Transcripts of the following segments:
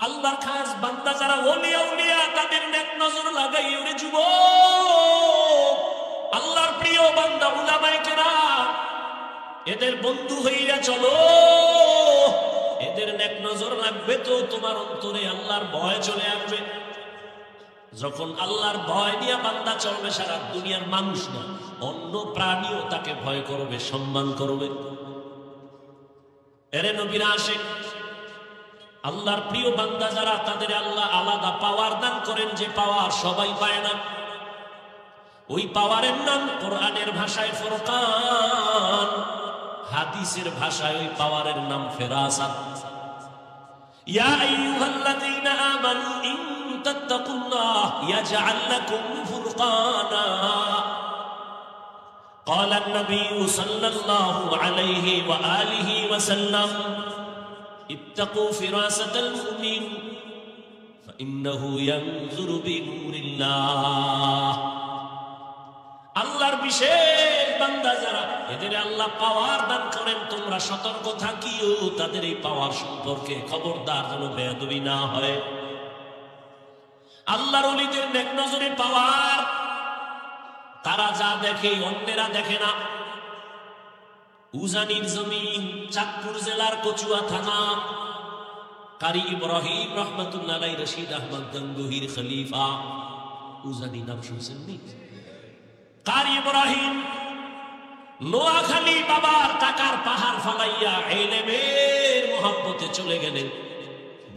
আল্লাহর খাস বান্দা যারা ওলিয়া উলিয়া তাদের নেক নজর লাগাই ওরে যুবক, আল্লাহর প্রিয় বান্দা উলামায়ে কেরাম এদের বন্ধু হইয়া চলো। এদের নেক নজর রাখবে তো তোমার অন্তরে আল্লাহর ভয় চলে আসবে। যখন আল্লাহর ভয় নিয়ে বান্দা চলবে, সারা দুনিয়ার মানুষ না অন্য প্রাণীও তাকে ভয় করবে, সম্মান করবে। এরে নবীরা আশিক আল্লাহর প্রিয় বান্দা যারা, তাদের আল্লাহ আলাদা পাওয়ার দান করেন, যে পাওয়ার সবাই পায় না। ওই পাওয়ারের নাম কোরআনের ভাষায় ফুরকান, হাদিসের ভাষায় ওই পাওয়ারের নাম ফেরাসাত। ইয়া আইয়ুহাল্লাযীনা আমানু ইন তাত্তাকুল্লাহ ইয়াজআল লাকুম ফুরকানা। قال النبي صلى الله عليه وآله وسلم اتقوا فراسة المؤمن فإنه ينظر بنور الله। আল্লাহর বিশেষ বান্দা যারা, এদের আল্লাহ পাওয়ার দান করেন, তোমরা সতর্ক থাকিও তাদের এই পাওয়ার সম্পর্কে, খবরদার যেন বেয়াদবি না হয়। আল্লাহর ওলিদের নেক নজরে পাওয়ার, তারা যা দেখে অন্যেরা দেখে না। উজানির জমিন, চাঁদপুর জেলার কচুয়া থানা, কারি ইব্রাহিম রহমাতুল্লাহ আলাইহি, রশিদ আহমদ গঙ্গোহীর খলিফা। উজানি নাম শুনছেন নি? কারি ইব্রাহিম নোয়াখালী বাবার টাকার পাহাড় ফালাইয়া ইলমের মহব্বতে চলে গেলেন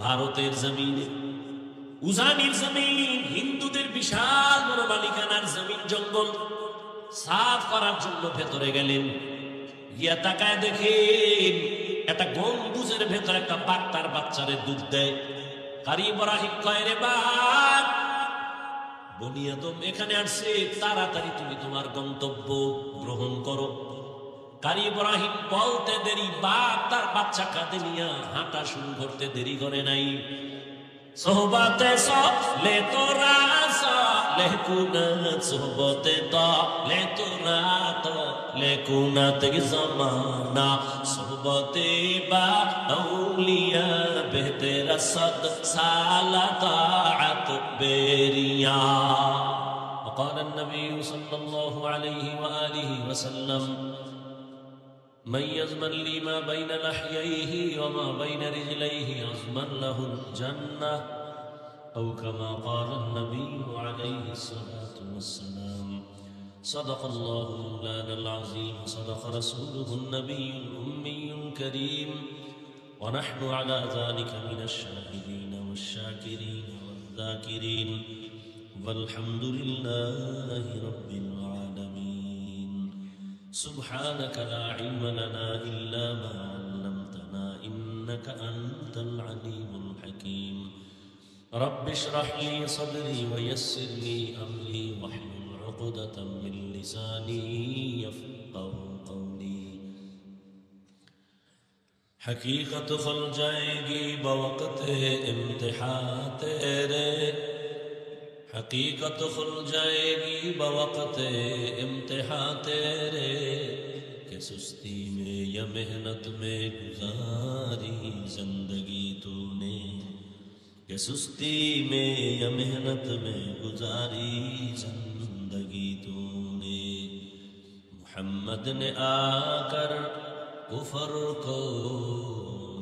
ভারতের জমিনে। উজানির জমিন হিন্দুদের বিশাল বড় মালিকানার জমিন, জঙ্গল সাফ করার জন্য ভেতরে গেলেন। গিয়া তাকায় দেখেন একটা গম্বুজের ভেতর একটা বাঘ তার বাচ্চারে দুধ দেয়। কারি ইব্রাহিম কয়, রে বাঘ, বনি আদম এখানে আসছে, তাড়াতাড়ি তুমি তোমার গন্তব্য গ্রহণ করো। কারি ইব্রাহিম বলতে দেরি, বাঘ তার বাচ্চা কাঁধে নিয়ে হাঁটা শুরু করতে দেরি করে নাই। সোহবতে সলে তোরা লেকুনাত, সোহবতে লে তোরা লেকুনাত জমানা, সোহবতে বা আউলিয়া বেহতেরা সদ সালাতাত বেরিয়া। وقال النبي صلى الله عليه وآله وسلم من يضمن لي ما بين لحييه وما بين رجليه أضمن له الجنة، أو كما قال النبي عليه الصلاة والسلام. صدق الله مولانا العظيم، صدق رسوله النبي الأمي الكريم، ونحن على ذلك من الشاهدين والشاكرين والذاكرين، والحمد لله رب العالمين. سبحانك لا علم لنا إلا ما علمتنا إنك أنت العليم الحكيم. رب اشرح لي صدري ويسر لي أمري واحلل عقدة من لساني يفقهوا قولي. حقیقت کھل جائے گی بوقت امتحان تیرے، حقیقت کھل جائے گی بوقت امتحان تیرے، کہ سستی میں یا محنت میں گزاری زندگی تو نے، کہ سستی میں یا محنت میں گزاری زندگی تو نے۔ محمد نے آ کر کفر کو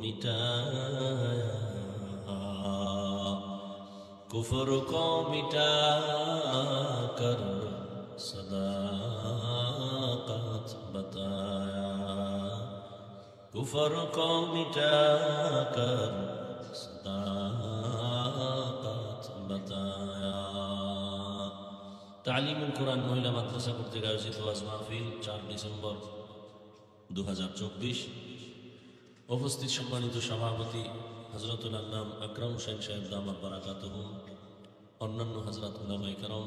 مٹایا، کفر کو مٹا کر صداقت بتایا، کفر کو مٹا کر صداقت بتایا۔ তালিম কোরআন মহিলা মাদ্রাসা কর্তৃক আয়োজিত ওয়াজ মাহফিল 4 ডিসেম্বর 2024। উপস্থিত সম্মানিত সভাপতি হযরতুল আল্লাম আকরাম হোসেন সাহেব দামাত বারাকাতুহু, অন্যান্য হযরত উলামায়ে কেরাম,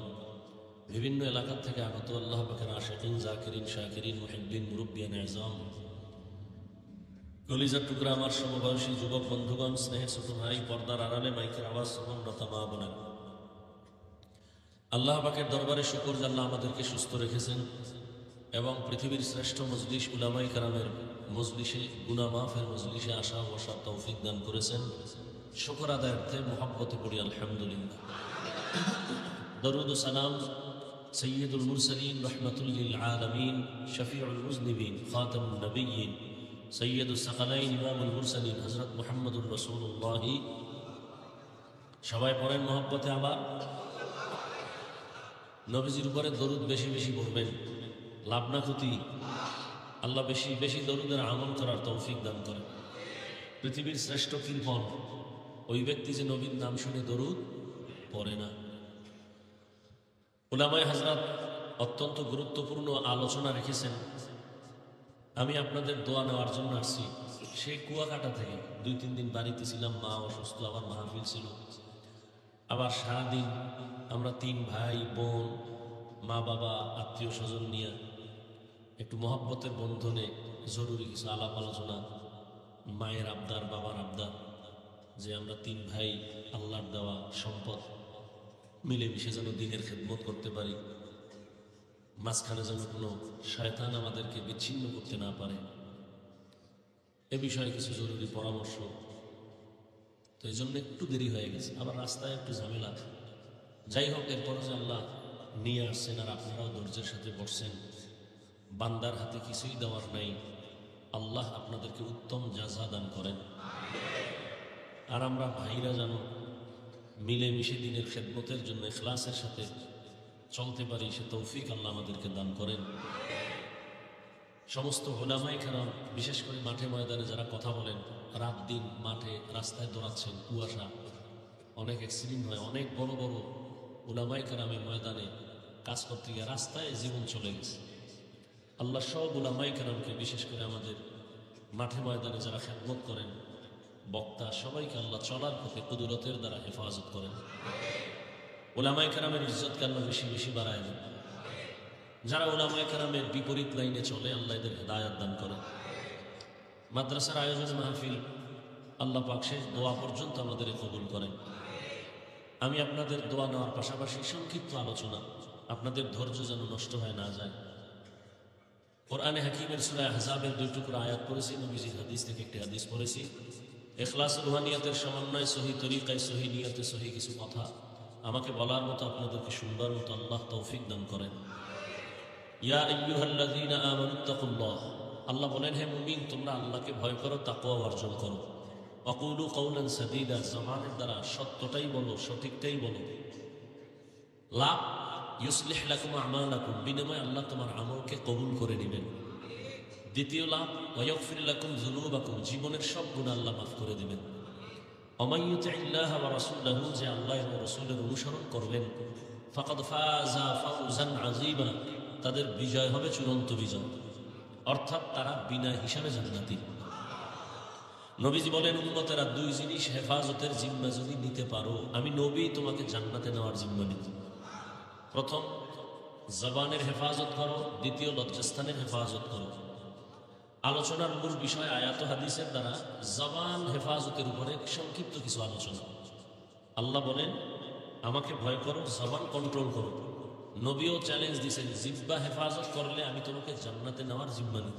বিভিন্ন এলাকা থেকে আগত আল্লাহ পাকের আশিকিন, জাকিরিন, শাকিরিন, মুহিব্বিন, মুরব্বিয়ান ইজাম, কলিজার টুকরা আমার সমবয়সী যুবক বন্ধুগণ, স্নেহের ছোট ভাই, পর্দার আড়ালে মাইকের আওয়াজ শ্রবণরত মা বোনেরা, আল্লাহ পাকের দরবারে শুকর যে আল্লাহ আমাদেরকে সুস্থ রেখেছেন এবং পৃথিবীর শ্রেষ্ঠ মজলিস উলামায়ে কেরামের মজলিসে, গুনাহ মাফের মজলিসে আসা বসার তৌফিক দান করেছেন। শুকর আদায়ার্থে মোহাব্বতে পড়ি আলহামদুলিল্লাহ। দরুদ ও সালাম সৈয়দুল মুরসালিন রহমাতুল লিল আলামিন শফিউল মুজনিবিন খাতামুন নবিয়্যিন সৈয়দুস সাকালাইন ইমামুল মুরসালিন হযরত মুহাম্মদুর রাসূলুল্লাহ। সবাই পড়েন মোহাব্বতে আবার। নবীজির উপরে দরুদ বেশি বেশি পড়বেন, লাভ না ক্ষতি। আল্লাহ বেশি বেশি দরুদের আমল করার তৌফিক দান করেন। পৃথিবীর শ্রেষ্ঠ কৃপণ ওই ব্যক্তি যে নবীর নাম শুনে দরুদ পড়ে না। উলামায়ে হযরত অত্যন্ত গুরুত্বপূর্ণ আলোচনা রেখেছেন। আমি আপনাদের দোয়া নেওয়ার জন্য আসছি। সেই কুয়াকাটা থেকে 2-3 দিন বাড়িতে ছিলাম, মা অসুস্থ, আবার মাহফিল ছিল। আবার সারাদিন আমরা 3 ভাই বোন, মা বাবা, আত্মীয় স্বজন নিয়ে একটু মহব্বতের বন্ধনে জরুরি কিছু আলাপ আলোচনা, মায়ের আবদার, বাবার আবদার, যে আমরা 3 ভাই আল্লাহর দেওয়া সম্পদ মিলেমিশে যেন দিনের খেদমত করতে পারি, মাঝখানে যেন কোনো শয়তান আমাদেরকে বিচ্ছিন্ন করতে না পারে, এ বিষয়ে কিছু জরুরি পরামর্শ। তো এই জন্য একটু দেরি হয়ে গেছে, আবার রাস্তায় একটু ঝামেলা। যাই হোক, এরপরও যে আল্লাহ নিয়ে আসছেন আর আপনারাও ধৈর্যের সাথে বসছেন, বান্দার হাতে কিছুই দেওয়ার নাই, আল্লাহ আপনাদেরকে উত্তম জাযা দান করেন। আর আমরা ভাইরা যেন মিলেমিশে দিনের খেদমতের জন্য ইখলাসের সাথে চলতে পারি, সে তৌফিক আল্লাহ আমাদেরকে দান করেন। সমস্ত উলামায়ে কেরাম, বিশেষ করে মাঠে ময়দানে যারা কথা বলেন, রাত দিন মাঠে রাস্তায় দৌড়াচ্ছেন, কুয়াশা, অনেক অ্যাক্সিডেন্ট হয়, অনেক বড় বড় উলামায়ে কেরামের ময়দানে কাজ করতে গিয়ে রাস্তায় জীবন চলে গেছে। আল্লাহ সব উলামায়ে কেরামকে, বিশেষ করে আমাদের মাঠে ময়দানে যারা খেদমত করেন, বক্তা, সবাইকে আল্লাহ চলার পথে কুদরতের দ্বারা হেফাজত করেন। উলামায়ে কেরামের ইজ্জতকে আল্লাহ বেশি বেশি বাড়ায় দেন। যারা উলামায়ে কেরামের বিপরীত লাইনে চলে, আল্লাহ এদের হেদায়েত দান করেন। মাদ্রাসার আয়োজনে মাহফিল, আল্লাহ পাক শেষ দোয়া পর্যন্ত আমাদের কবুল করেন। আমি আপনাদের দোয়া নেওয়ার পাশাপাশি সংক্ষিপ্ত আলোচনা, আপনাদের ধৈর্য যেন নষ্ট হয়ে না যায়। কোরআনে হাকিমের সূরা আহজাবের 2 টুকরা আয়াত পড়েছি, নবীজির হাদিস থেকে একটি হাদিস পড়েছি। ইখলাস ও রুহানিয়াতের সমন্বয়, সহি তরিকায়, সহি নিয়তে, সহি কিছু কথা আমাকে বলার মতো, আপনাদেরকে শুনবার মতো আল্লাহ তৌফিক দান করেন। ইয়া আইয়ুহাল্লাযীনা আমানুত্তাকুল্লাহ, আল্লাহ বলেন, হে মুমিন, তোমরা আল্লাহকে ভয় করো, তাকওয়া অর্জন করো। ওয়াকুলু কাওলান সাদীদা, জবানের দ্বারা সত্যটাই বলো, সঠিকটাই বলো। লাভ ইউসলিহ লাকুম আমালাকুম, বিনিময়ে আল্লাহ তোমার আমলকে কবুল করে নেবেন। দ্বিতীয় লাভ, ওয়াগফির লাকুম যুনুবাকুম, জীবনের সব গুনাহ আল্লাহ মাফ করে দিবেন। ওমান ইউতিইল্লাহ ওয়া রাসূলাহু, যে আল্লাহ এবং রাসূলের অনুসরণ করবেন, ফাকাদ ফাযা ফাওজান আযীমা, তাদের বিজয় হবে চূড়ান্ত বিজয়, অর্থাৎ তারা বিনা হিসাবে জান্নাতি। নবীজি বলেন, উম্মতেরা 2 জিনিস হেফাজতের জিম্মা যদি নিতে পারো, আমি নবী তোমাকে জান্নাতে নেওয়ার জিম্মা নিব। প্রথম, জবানের হেফাজত করো। দ্বিতীয়, লজ্জাস্থানের হেফাজত করো। আলোচনার মূল বিষয় আয়াত ও হাদিসের দ্বারা জবান হেফাজতের উপরে সংক্ষিপ্ত কিছু আলোচনা। আল্লাহ বলেন, আমাকে ভয় করো, জবান কন্ট্রোল করো। নবীও চ্যালেঞ্জ দিয়েছেন, জিহ্বা হেফাজত করলে আমি তোমাকে জান্নাতে নেওয়ার জিম্মা নিব।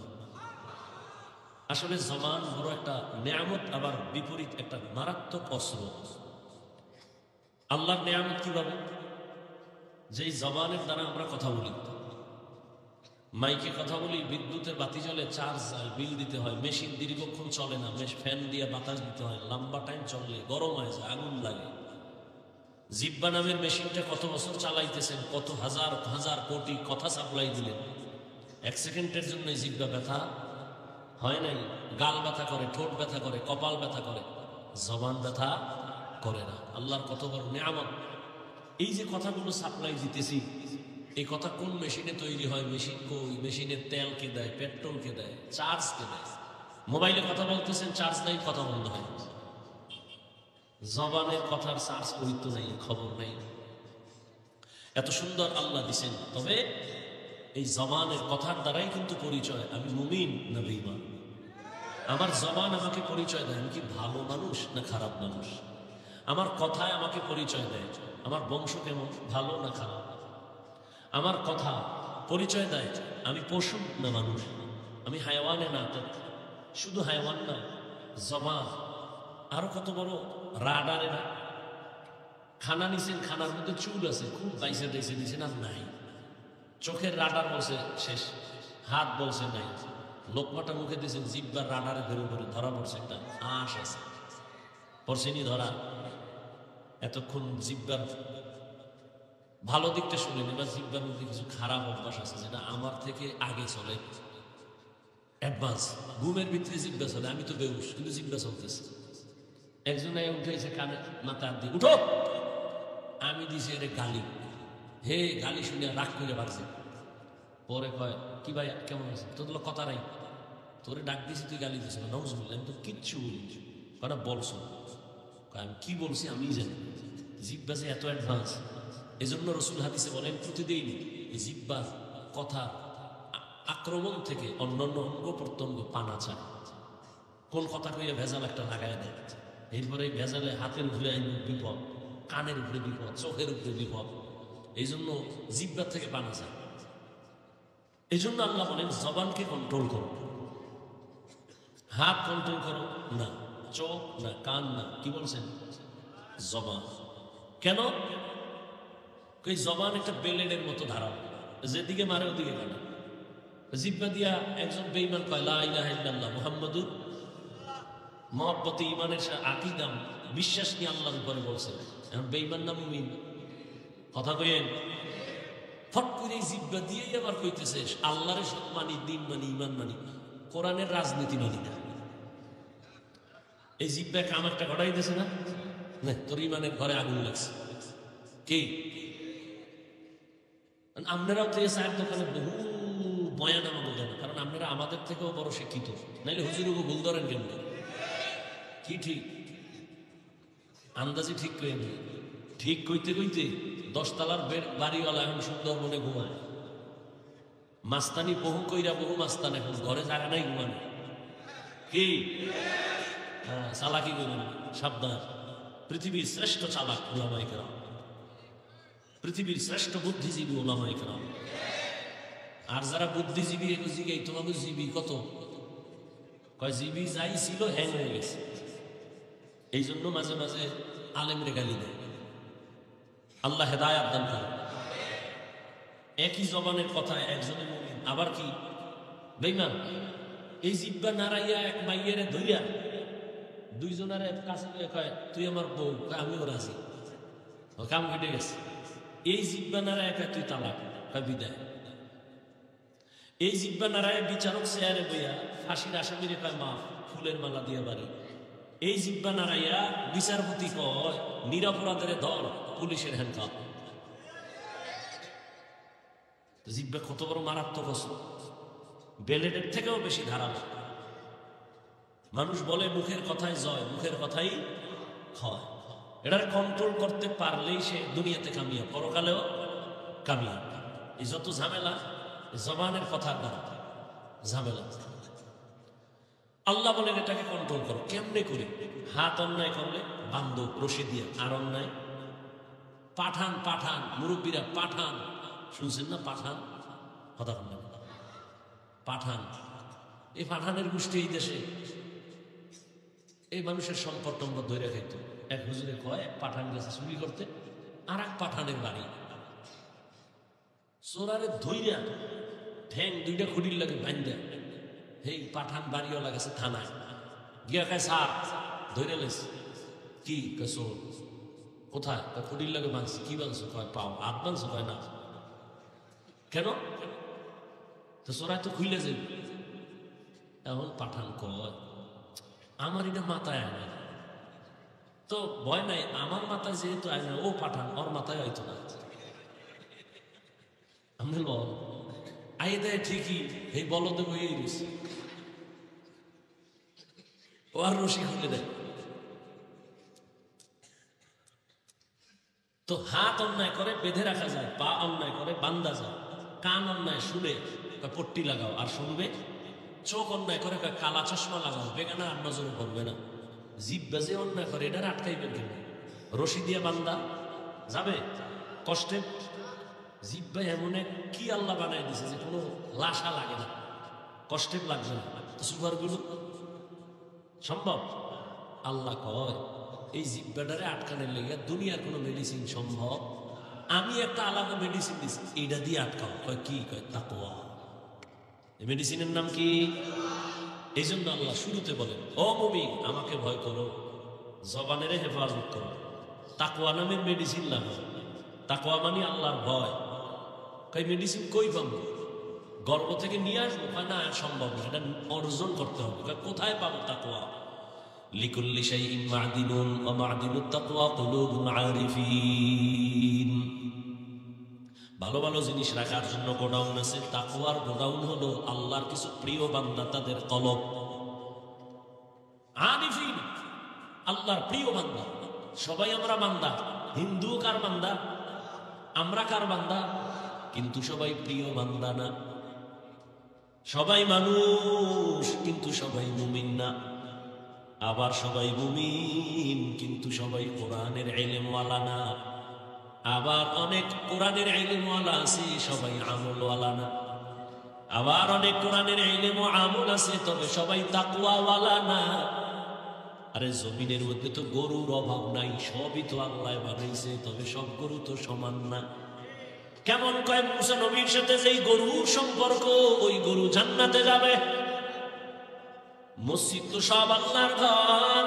আসলে জবান বড় একটা নেয়ামত, আবার বিপরীত একটা মারাত্মক অস্ত্র। আল্লাহর নেয়ামত কিভাবে? যেই জবানের দ্বারা আমরা কথা বলি, মাইকে কথা বলি, বিদ্যুতের বাতি জ্বলে, চার্জ যায়, বিল দিতে হয়, মেশিন দীর্ঘক্ষণ চলে না, ফ্যান দিয়ে বাতাস দিতে হয়, লম্বা টাইম চললে গরম হয়ে যায়, আগুন লাগে। জিহ্বা নামের মেশিনটা কত বছর চালাইতেছেন, কত হাজার হাজার কোটি কথা সাপ্লাই দিলেন, 1 সেকেন্ডের জন্য জিহ্বা ব্যথা হয় নাই? গাল ব্যথা করে, ঠোঁট ব্যথা করে, কপাল ব্যথা করে, জবান ব্যথা করে না। আল্লাহর কত বড় নিয়ামত। এই যে কথাগুলো সাপ্লাই দিতেছি, এই কথা কোন মেশিনে তৈরি হয়? মেশিন কই? মেশিনের তেল কে দেয়? পেট্রোল কে দেয়? চার্জ কে দেয়? মোবাইলে কথা বলতেছেন, চার্জ নাই, কথা বন্ধ হয়। জবানের কথার চার্জ করিত নাই, খবর নাই। এত সুন্দর আল্লাহ দিছেন। তবে এই জবানের কথার দ্বারাই কিন্তু পরিচয় আমি মুমিন না বেঈমান। আমার জবান আমাকে পরিচয় দেয় আমি কি ভালো মানুষ না খারাপ মানুষ। আমার কথায় আমাকে পরিচয় দেয় আমার বংশ কেমন, ভালো না খারাপ। আমার কথা পরিচয় দেয় আমি পশু না মানুষ, আমি হায়াওয়ানে না। শুধু হায়াওয়ান না, জবান আরো কত বড় রাডারে না, খানা নিছেন, খানার মধ্যে চুল আছে, খুব বাইসে টাইসে দিছেন, আর নাই। চোখের রাডার বলছে শেষ, হাত বলছে নাই, লোকমাটা মুখে দিয়েছেন, জিব্বার রাডারে ধরে ধরে ধরা পড়ছে একটা আঁশ আছে, পড়ছেনি ধরা। এতক্ষণ জিব্বার ভালো দিকটা শুনেনি, বা জিব্বার মধ্যে কিছু খারাপ অভ্যাস আছে যেটা আমার থেকে আগে চলে, অ্যাডভান্স। ঘুমের ভিতরে জিব্বা চলে, আমি তো বেউস, কিন্তু জিব্বা চলতেছে। একজন উঠেছে, কানে মাথা হাত দিয়ে, উঠো। আমি দিছি এর গালি, হে গালি শুনে রাগ করে বাড়ছে। পরে কয়, কি ভাই কেমন আছে? তোর কথা নাই, তোরে ডাক দিয়েছি তুই গালি দিস না, নমস বললি, আমি তো কিচ্ছু বলি না, বলছো। আমি কি বলছি আমি জানি, জিব্বা যে এত অ্যাডভান্স। এই জন্য রসুল হাদিসে বলেন, প্রতিদিন জিব্বার কথা আক্রমণ থেকে অন্যান্য অঙ্গ প্রত্যঙ্গ পানা চায়। কোন কথা কইয়া ভেজাল একটা লাগাই দেয়, এরপরে ভেজালে হাতের উপরে বিপদ, কানের উপরে বিপদ, চোখের উপরে বিপদ। এই জন্য জিব্বার থেকে পানা চায়। এই জন্য আল্লাহ বলেন, জবানকে কন্ট্রোল করো, হাত কন্ট্রোল করো না, চোখ না, কান না, কি বলছেন? জবান। কেন? এই জবান একটা বেলেনের মতো ধারালো, যেদিকে মারে ওদিকে কাটা। জিব্বা দিয়া একজন বেঈমান কয়, লা ইলাহা ইল্লাল্লাহ মুহাম্মাদুর, মহব্বতে ঈমানের আকীদা বিশ্বাস নিয়ে আল্লাহর উপরে বলছে। এখন বেঈমান না মুমিন? কথা কইেন। ফট করে জিব্বা দিয়েই আবার কইতেছে, আল্লাহরে সব মানি, দিন মানি, ঈমান মানি, কোরআনের রাজনীতি মানি না। এই জিব্বা কাম একটা ঘটাইতেছে না? তোর ঈমানের ঘরে আগুন লাগছে। কি আপনারাও তো এই চায়ের দোকানে বহু বয়ান আমাদের দেন, কারণ আপনারা আমাদের থেকেও বড় শিক্ষিত, নাইলে হুজুরকে ভুল ধরেন কেমন? কি ঠিক আন্দাজি ঠিক কইেন, ঠিক কইতে কইতে 10 তলার বাড়িওয়ালা এখন সুন্দর মনে ঘুমায়। মাস্তানি বহু কইরা বহু মাস্তান এখন ঘরে জায়গা নাই ঘুমানো। কি চালাকি করুন, সাবধান। পৃথিবীর শ্রেষ্ঠ চালাক ওলামায়ে কেরাম, পৃথিবীর শ্রেষ্ঠ বুদ্ধিজীবী ওলামায়ে কেরাম। আর যারা বুদ্ধিজীবী জিগাই, তোমাকে জীবী কত? কয় জীবী যাই ছিল হ্যাং হয়ে গেছে। এই জন্য মাঝে মাঝে আলেমরে গালি দেয়। আল্লাহ হেদায়াত দান করে। একই জবানের কথা একজনের মুমিন, আবার কি বেঈমান। এই জিব্বা নাড়াইয়া এক মাইয়েরে ধইয়া দুইজনের কাছে কয়, তুই আমার বউ, আমিও রাজি, কাম কেটে গেছে। এই জিব্বা নাড়ায় কয়, তুই তালাক, কয় বিদায়। এই জিব্বা নাড়ায় বিচারক চেয়ারে বইয়া ফাঁসির আসামিরে কয় মাফ, ফুলের মালা দিয়ে বাড়ি। এই জিব্বা নাড়াইয়া বিচারপতি কয়, নিরপরাধের ধর, পুলিশের হ্যান্ডকাপ। জিব্বা কত বড় মারাত্মক অস্ত্র, বেলেটের থেকেও বেশি ধারালো। মানুষ বলে মুখের কথাই জয়, মুখের কথাই ক্ষয়। এটার কন্ট্রোল করতে পারলেই সে দুনিয়াতে কামিয়া, পরকালেও কামিয়া। এই যত ঝামেলা জবানের কথার দ্বারা ঝামেলা। আল্লাহ বলেন এটাকে কন্ট্রোল করো। কেমনে করে? হাত অন্যায় করলে বান্ধব রশি দিয়ে, আর অন্যায় পাঠান, পাঠান মুরব্বীরা পাঠান, শুনছেন না? পাঠান কথা বলেন, পাঠান। এই পাঠানের গোষ্ঠী এই দেশে এই মানুষের সম্পদ টম্পদ ধরে খাইতো। এক হুজুরে কয়, এক পাঠান গেছে চুরি করতে, আর এক পাঠানের বাড়ি, চোরারে ধইরা ঠ্যাং দুইটা খুঁটির লাগে বান্ধা, এই পাঠান বাড়িওয়ালা গেছে থানায় গিয়া খায়, স্যার ধরে লেছে। কি চোর? কোথায়? খুঁটির লাগে বাঁধছে। কি বাঁধছো? কয় পাও। হাত বাঁধছো? কয় না। কেন? তো চোরাই তো খুইলে যাবে। এখন পাঠান কয়, আমার এটা মাথায় আয় না। তো ভয় নাই, আমার মাথায় যেহেতু আয় না, ও পাঠান, ওর মাথায় হয়তো না। আমি বল আই দেয় ঠিকই, এই বলদে বইয়ে গেছে, ও আর রশি খুলে দেয়। তো হাত অন্যায় করে বেঁধে রাখা যায়, পা অন্যায় করে বান্ধা যায়, কান অন্যায় শুনে পট্টি লাগাও আর শুনবে, চোখ অন্যায় করে কালা চশমা লাগাও, বেগানা আর নজরে পড়বে না। জিব্বা যে অন্যায় করে এটার আটকাইবেন কেন? রশি দিয়ে বান্ধা যাবে কষ্টে। জিব্বা এমন এক কি আল্লাহ বানাই দিছে যে কোনো লাশা লাগে না, কষ্টে লাগবে না। তো সুপারগুলো সম্ভব? আল্লাহ কয় এই জিব্বাটারে আটকানোর লেগে দুনিয়ার কোনো মেডিসিন সম্ভব? আমি একটা আলাদা মেডিসিন দিচ্ছি, এইটা দিয়ে আটকাও। কয় কি? কয় তাকওয়া। এই মেডিসিনের নাম কি? এই জন্য আল্লাহ শুরুতে বলেন, ও মুমিন আমাকে ভয় করো, জবানের হেফাজত করো, তাকওয়া নামের মেডিসিন লাগাও। তাকওয়া মানে আল্লাহর ভয়। কই মেডিসিন কই পাবো? গর্ব থেকে নিয়ে আসবো? না, সম্ভব না, এটা অর্জন করতে হবে। কোথায় পাবো তাকওয়া? লিকুল্লি শাইইন মা'দিনুন ওয়া মা'দিনুত তাকওয়া কুলুবুল আরিফিন। ভালো ভালো জিনিস রাখার জন্য গোডাউন আছে, তাকওয়ার গোডাউন হলো আল্লাহর কিছু প্রিয় বান্দা, তাদের কলব। আরিফিন আল্লাহর প্রিয় বান্দা। সবাই আমরা বান্দা। হিন্দু কার বান্দা? আমরা কার বান্দা? কিন্তু সবাই প্রিয় বান্দা না। সবাই মানুষ কিন্তু সবাই মুমিন না। আবার সবাই মুমিন কিন্তু সবাই কোরআনের ইলমওয়ালা না। আবার অনেক কোরআনের ইলমওয়ালা আছে, সবাই আমলওয়ালা না। আবার অনেক কোরআনের ইলম ও আমল আছে, তবে সবাই তাকওয়াওয়ালা না। আরে জমিনের মধ্যে তো গরুর অভাব নাই, সবই তো আল্লাহ বানাইছে, তবে সব গরু তো সমান না। কেমন কয় মুসা নবীর সাথে যেই গরুর সম্পর্ক, ওই গরু জান্নাতে যাবে। মসজিদ তো সব আল্লাহর ঘর।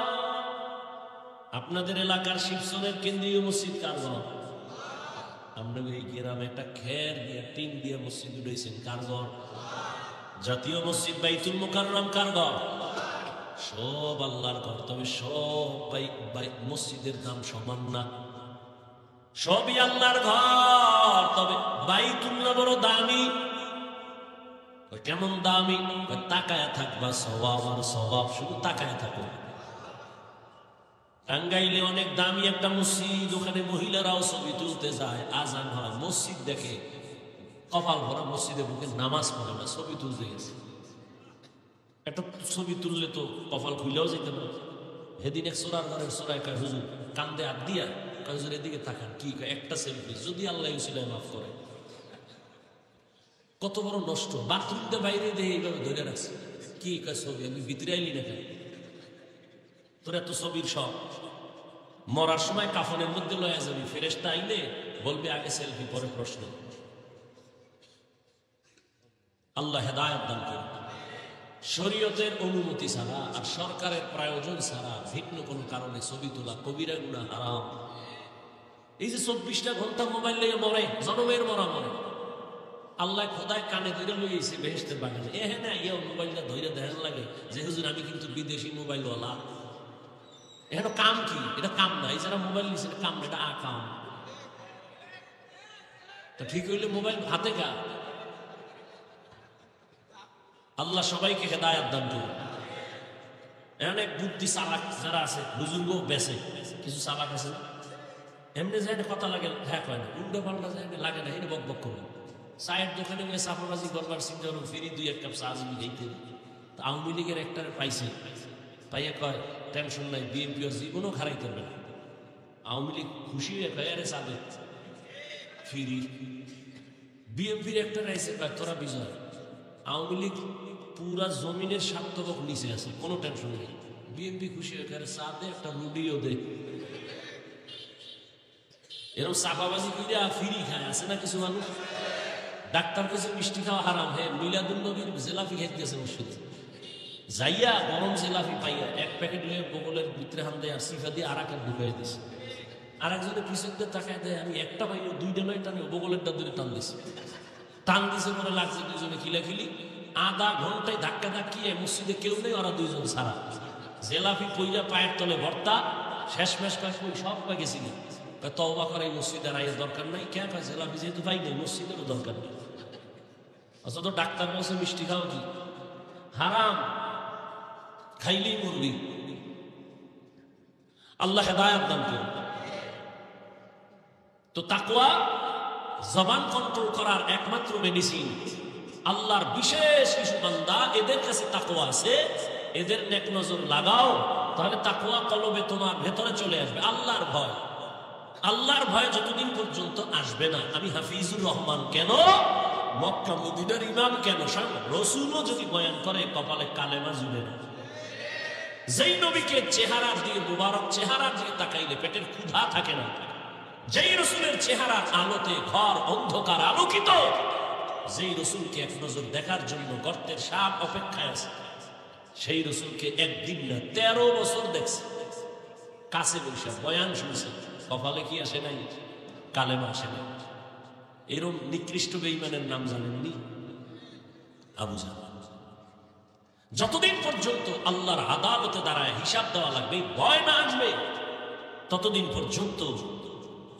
আপনাদের এলাকার শিবচরের কেন্দ্রীয় মসজিদ কার ঘর? আমরা এই গ্রামে একটা খের দিয়ে টিন দিয়ে মসজিদ উঠেছেন, কার ঘর? জাতীয় মসজিদ বাইতুল মুকাররম কার ঘর? সব আল্লাহর ঘর। তবে সব মসজিদের দাম সমান না, সবই আল্লাহর ঘর। তবে বাইতুল্লাহ বড় দামি। কেমন দামি? তাকায়া থাকবা সওয়াব আর সওয়াব, শুধু তাকায়া থাকো। টাঙ্গাইলে অনেক দামি একটা মসজিদ, ওখানে মহিলারাও ছবি তুলতে যায়। আজান হয়, মসজিদ দেখে কপাল ভরা, মসজিদে বুকে নামাজ পড়ে না, ছবি তুলতে গেছে। একটা ছবি তুললে তো কপাল খুলেও যেতে পারে। সেদিন এক সোরার ঘরের সোরায় কয় হুজুর কান্দে হাত দিয়া, কয় হুজুর এদিকে তাকান। কি একটা সেলফি, যদি আল্লাহ উসিলায় মাফ করে। কত বড় নষ্ট! বাথরুমটা বাইরে দিয়ে এইভাবে ধরে রাখছে। কি কয় ছবি? আমি ভিতরে আইলি না কেন? তোর এত ছবির সব। মরার সময় কাফনের মধ্যে লয়া যাবি, ফেরেশতা আইলে বলবে আগে সেলফি পরে প্রশ্ন। আল্লাহ হেদায়েত দান করুন। শরীয়তের অনুমতি ছাড়া আর সরকারের প্রয়োজন ছাড়া ভিন্ন কোনো কারণে ছবি তোলা কবিরা গুনাহ, হারাম। এই যে 24টা ঘন্টা মোবাইল নিয়ে মরে, জনমের মরা মরে। আল্লাহ খোদায় কানে ধরে লইছে বেহেশতের বাগানে। হ্যাঁ না, ইয়ে মোবাইলটা ধরে দেখান লাগে যে হুজুর আমি কিন্তু বিদেশি মোবাইলওয়ালা। এটা কাম কি? এটা কাম না। এই যারা মোবাইল নিচ্ছে কাম না, এটা আকাম। তা ঠিক হইলে মোবাইল হাতে গা। আল্লাহ সবাইকে হেদায়েত দান করুন। অনেক বুদ্ধি চালাক যারা আছে, বুজুর্গ বেছে কিছু চালাক আছে, এমনি যায় কথা লাগে, হ্যাঁ কয় না, উল্টো পাল্টা যায় লাগে না, এটা বক বক করবে। চায়ের দোকানে গিয়ে চাপাবাজি করবার চিন্তা করুন, ফিরি 2-1 কাপ চা যদি খাইতে। আওয়ামী লীগের একটারে পাইছে, পাইয়া কয় টেনশন নাই, বিএনপি জীবনও খারাই করবে না। আওয়ামী লীগ খুশি হয়ে কয় আরে চা দে ফিরি। বিএনপির একটা রাইছে কয় তোরা বিজয়। আওয়ামী লীগ পুরা জমিনের স্বার্থক নিচে আছে, কোনো টেনশন নেই। বিএনপি খুশি হয়ে কয় চা দে, একটা রুটিও দে। এরকম চাপাবাজি কইরা ফিরি খায় আছে না কিছু মানুষ। ডাক্তার কাছে মিষ্টি খাওয়া হারাম, হ্যাঁ মিলাদুল নবীর জেলাফি খাইতে গেছে মসজিদে, যাইয়া গরম জেলাফি পাইয়া এক প্যাকেট নিয়ে বগলের ভিতরে হান দেয় আর সিফা দিয়ে আর একটা ঢুকাই দিছে। আর একজনের পিছন দিয়ে তাকায় দেয়, আমি একটা পাইও 2টা নয় টানে বগলেরটা ধরে টান দিছে। টান দিছে পরে লাগছে দুজনে খিলাখিলি। আধা ঘন্টায় ধাক্কা ধাক্কিয়ে মসজিদে কেউ নেই, ওরা 2 জন ছাড়া। জেলাফি পইরা পায়ের তলে ভর্তা, শেষমেশ কয় সব পাই গেছিলি। তওবা করে মসজিদের আইয়ের দরকার নাই। কে কয় জেলাফি যেহেতু পাই নাই, মসজিদেরও দরকার নেই। অথচ ডাক্তার বলছে মিষ্টি খাও কি হারাম, খাইলেই মরবি। আল্লাহ হেদায়েত দান করুন। তো তাকওয়া জবান কন্ট্রোল করার একমাত্র মেডিসিন। আল্লাহর বিশেষ কিছু বান্দা, এদের কাছে তাকওয়া আছে, এদের নেক নজর লাগাও, তাহলে তাকওয়া কলবে তোমার ভেতরে চলে আসবে। আল্লাহর ভয়, আল্লাহর ভয় যতদিন পর্যন্ত আসবে না, আমি হাফিজুর রহমান কেন, মক্কা মদিনার ইমাম কেন, রাসূলও যদি বয়ান করে কপালে কালেমা জুড়ে না। যেই নবীকে চেহারা দিয়ে, মুবারক চেহারা দিয়ে তাকাইলে পেটের ক্ষুধা থাকে না, যেই রসুলের চেহারার আলোতে ঘর অন্ধকার আলোকিত, যেই রসুলকে এক নজর দেখার জন্য গর্তের সাপ অপেক্ষায় আছে, সেই রসুলকে একদিন না 13 বছর দেখছে, কাছে বসে বয়ান শুনছে, কপালে কি আসে নাই? কালেমা আসে নাই। এরকম নিকৃষ্ট বেঈমানের নাম জানেননি? আবু জাহল। যতদিন পর্যন্ত আল্লাহর আদালতে দাঁড়ায় হিসাব দেওয়া লাগবে, ভয় না আসবে, ততদিন পর্যন্ত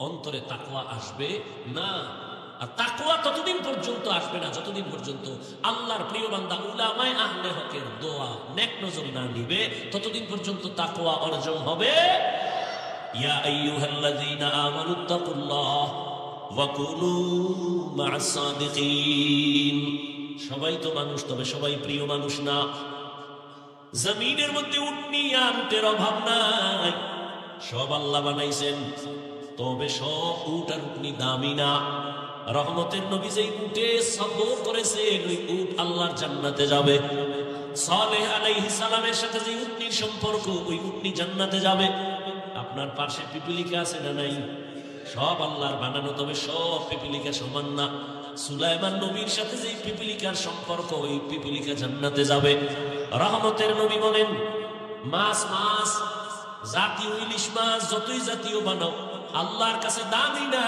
অন্তরে তাকওয়া আসবে না। আর তাকওয়া ততদিন পর্যন্ত আসবে না যতদিন পর্যন্ত আল্লাহর প্রিয় বান্দা উলামায়ে আহলে হকের দোয়া নেক নজর না নিবে, ততদিন পর্যন্ত তাকওয়া অর্জন হবে। ইয়া আইয়ুহাল্লাযীনা আমানুত্তাকুল্লাহ ওয়া কুনু মা'আস সাদিকিন। সবাই তো মানুষ, তবে সবাই প্রিয় মানুষ না। জমিনের মধ্যে উটনি আর উটের অভাব নাই, সব আল্লাহ বানাইছেন, তবে সব উট আর উটনি দামি না। রহমতের নবী যেই উটে সফর করেছেন, ওই উট আল্লাহর জান্নাতে যাবে। সালেহ আলাইহিস সালামের সাথে যে উটনির সম্পর্ক, ওই উটনি জান্নাতে যাবে। আপনার পাশে পিপিলিকা আছে না নাই? সব আল্লাহর বানানো, তবে সব পিপিলিকা সমান না। সুলাইমান নবীর সাথে যে পিপিলিকার সম্পর্ক, ওই পিপিলিকা জান্নাতে যাবে। রহমতের নবী বলেন, মাছ মাছ জাতীয় ইলিশ মাছ যতই জাতীয় বানাও আল্লাহর কাছে দামি না,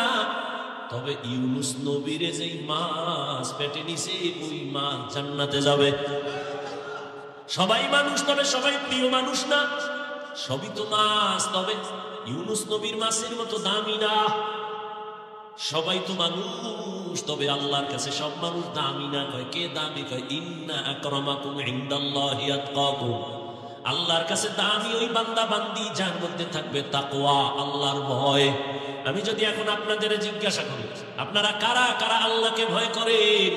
তবে ইউনুস নবীরে যেই মাছ পেটে নিছে, ওই মাছ জান্নাতে যাবে। সবাই মানুষ, তবে সবাই প্রিয় মানুষ না। সবই তো মাছ, তবে ইউনুস নবীর মাছের মতো দামি না। সবাই তো মানুষ, তবে আল্লাহর কাছে সব মানুষ দামি না। কয় কে দামি? কয় ইন্না আকরামাকুম ইনদাল্লাহি আতকাকুম। আল্লাহর কাছে দামি ওই বান্দা বান্দি যার মধ্যে থাকবে তাকওয়া, আল্লাহর ভয়। আমি যদি এখন আপনাদের জিজ্ঞাসা করি, আপনারা কারা কারা আল্লাহকে ভয় করেন?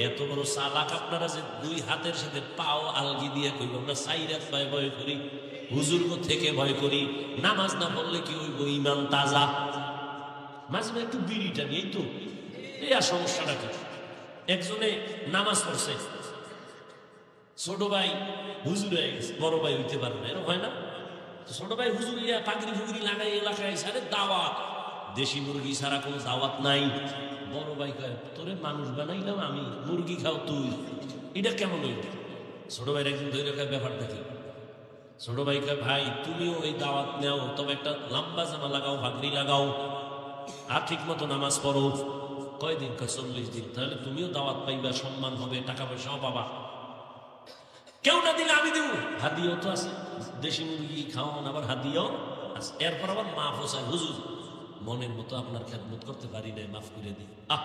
এত বড় চালাক আপনারা যে দুই হাতের সাথে পাও আলগি দিয়ে কইব আমরা সাইরাত পায় ভয় করি, হুজুর থেকে ভয় করি। নামাজ না পড়লে কি হইব? ঈমান তাজা। মাঝে মাঝে একটু বিড়িটা নিয়ে তো এই আর সমস্যাটা কি? একজনে নামাজ পড়ছে, ছোট ভাই হুজুর হয়ে গেছে, বড় ভাই হইতে পারে না, এরকম হয় না? ছোট ভাই হুজুর ইয়া পাগড়ি ফুগড়ি লাগাই এলাকায় সারে দাওয়াত, দেশি মুরগি ছাড়া কোনো দাওয়াত নাই। বড় ভাই কয় তোরে মানুষ বানাইলাম আমি, মুরগি খাও তুই, এটা কেমন হইল? ছোট ভাইয়ের একদিন ধরে কয় ব্যাপারটা কি? ছোট ভাই কয় ভাই তুমিও এই দাওয়াত নেও, তবে একটা লম্বা জামা লাগাও, পাগড়ি লাগাও, আর ঠিক মতো নামাজ পড়ো। কয়দিন? কয় 40 দিন। তাহলে তুমিও দাওয়াত পাইবা, সম্মান হবে, টাকা পয়সাও পাবা। কেউ না দিলে আমি দেব, হাদিয়াও তো আছে, দেশি মুরগি খাওয়ান, আবার হাদিয়াও আছে। এরপর আবার মাফ চাই, হুজুর মনের মতো আপনার খেদমত করতে পারি না, মাফ করে দিই। আহ,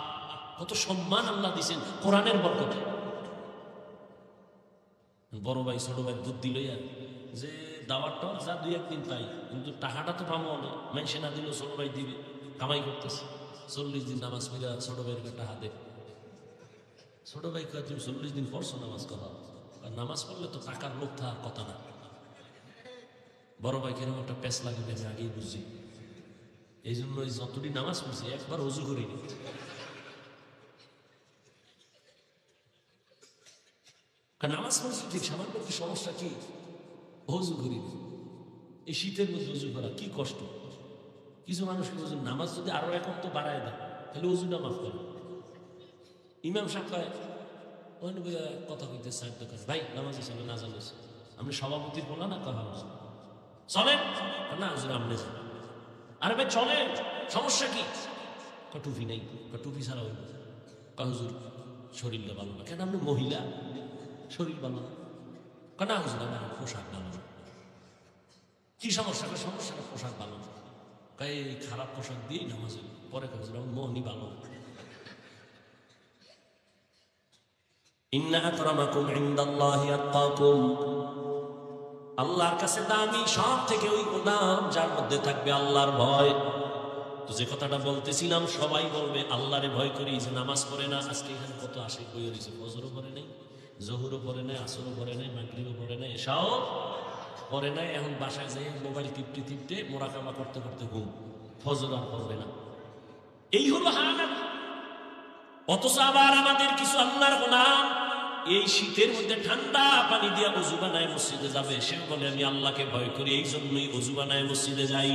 কত সম্মান আল্লাহ দিছেন কোরআনের বরকতে। বড় ভাই ছোট ভাই বুদ্ধি লইয়া যে দাওয়াতটা যা 2-1 দিন পাই, কিন্তু টাকাটা তো পাবো না, মানুষে না দিলেও ছোট ভাই দিবে, কামাই করতেছে। 40 দিন নামাজ পড়া ছোট ভাইয়ের টাকা দেয়। ছোট ভাই কয় তুমি 40 দিন পড়ছো নামাজ করা? আর নামাজ পড়লে তো টাকার লোক থাকার কথা না। বড় ভাই কিরকম একটা পেস লাগে আমি আগেই বুঝি। এই জন্য যতদিন নামাজ পড়ছি একবার অজু করিনি। নামাজ পড়ছি ঠিক, সামান্য কি সমস্যা কি? অজু করিনি। এই শীতের মধ্যে অজু করা কি কষ্ট। কিছু মানুষকে বুঝুন, নামাজ যদি আরো এখন তো বাড়ায় দেয় তাহলে অজুটা মাফ করে। ইমাম সাহেব কয় কথা কইতে চার দোকান ভাই নামাজে চলে না জানিস, আপনি সভাপতির বলা না কথা চলেন না হুজুর আপনি যান। আরে ভাই চলেন, সমস্যা কি? টুপি নাই, টুপি ছাড়া হইব। হুজুর শরীরটা ভালো না। কেন আপনি মহিলা, শরীর ভালো না? না হুজুর আমার পোশাক ভালো না। কি সমস্যাটা? সমস্যাটা পোশাক ভালো না। এই খারাপ পোশাক দিয়েই নামাজে পরে হুজুর আমার মনই ভালো না। ইন্না আকরামাকুম ইনদাল্লাহি আতকাকুম। আল্লাহর কাছে দামি সব থেকে ওই গোলাম যার মধ্যে থাকবে আল্লাহর ভয়। তো যে কথাটা বলতেছিলাম, সবাই বলবে আল্লাহরে ভয় করি, যে নামাজ পড়ে না। আজকে এখানে কত আসে বই হয়েছে, ফজরও পড়ে নাই, জহুরও পড়ে নাই, আসরও পড়ে নাই, মাগরিবও পড়ে নাই, এশাও পড়ে নাই। এখন বাসায় যাই মোবাইল টিপতে টিপতে মোরাকাবা করতে করতে ঘুম, ফজর আর পড়বে না। এই হলো হালাত। অথচ আবার আমাদের কিছু আল্লাহর গোলাম এই শীতের মধ্যে ঠান্ডা পানি দিয়া ওযু বানায় মসজিদে যাবে, সেও বলে আমি আল্লাহকে ভয় করি, এই জন্যই ওযু বানায় মসজিদে যাই।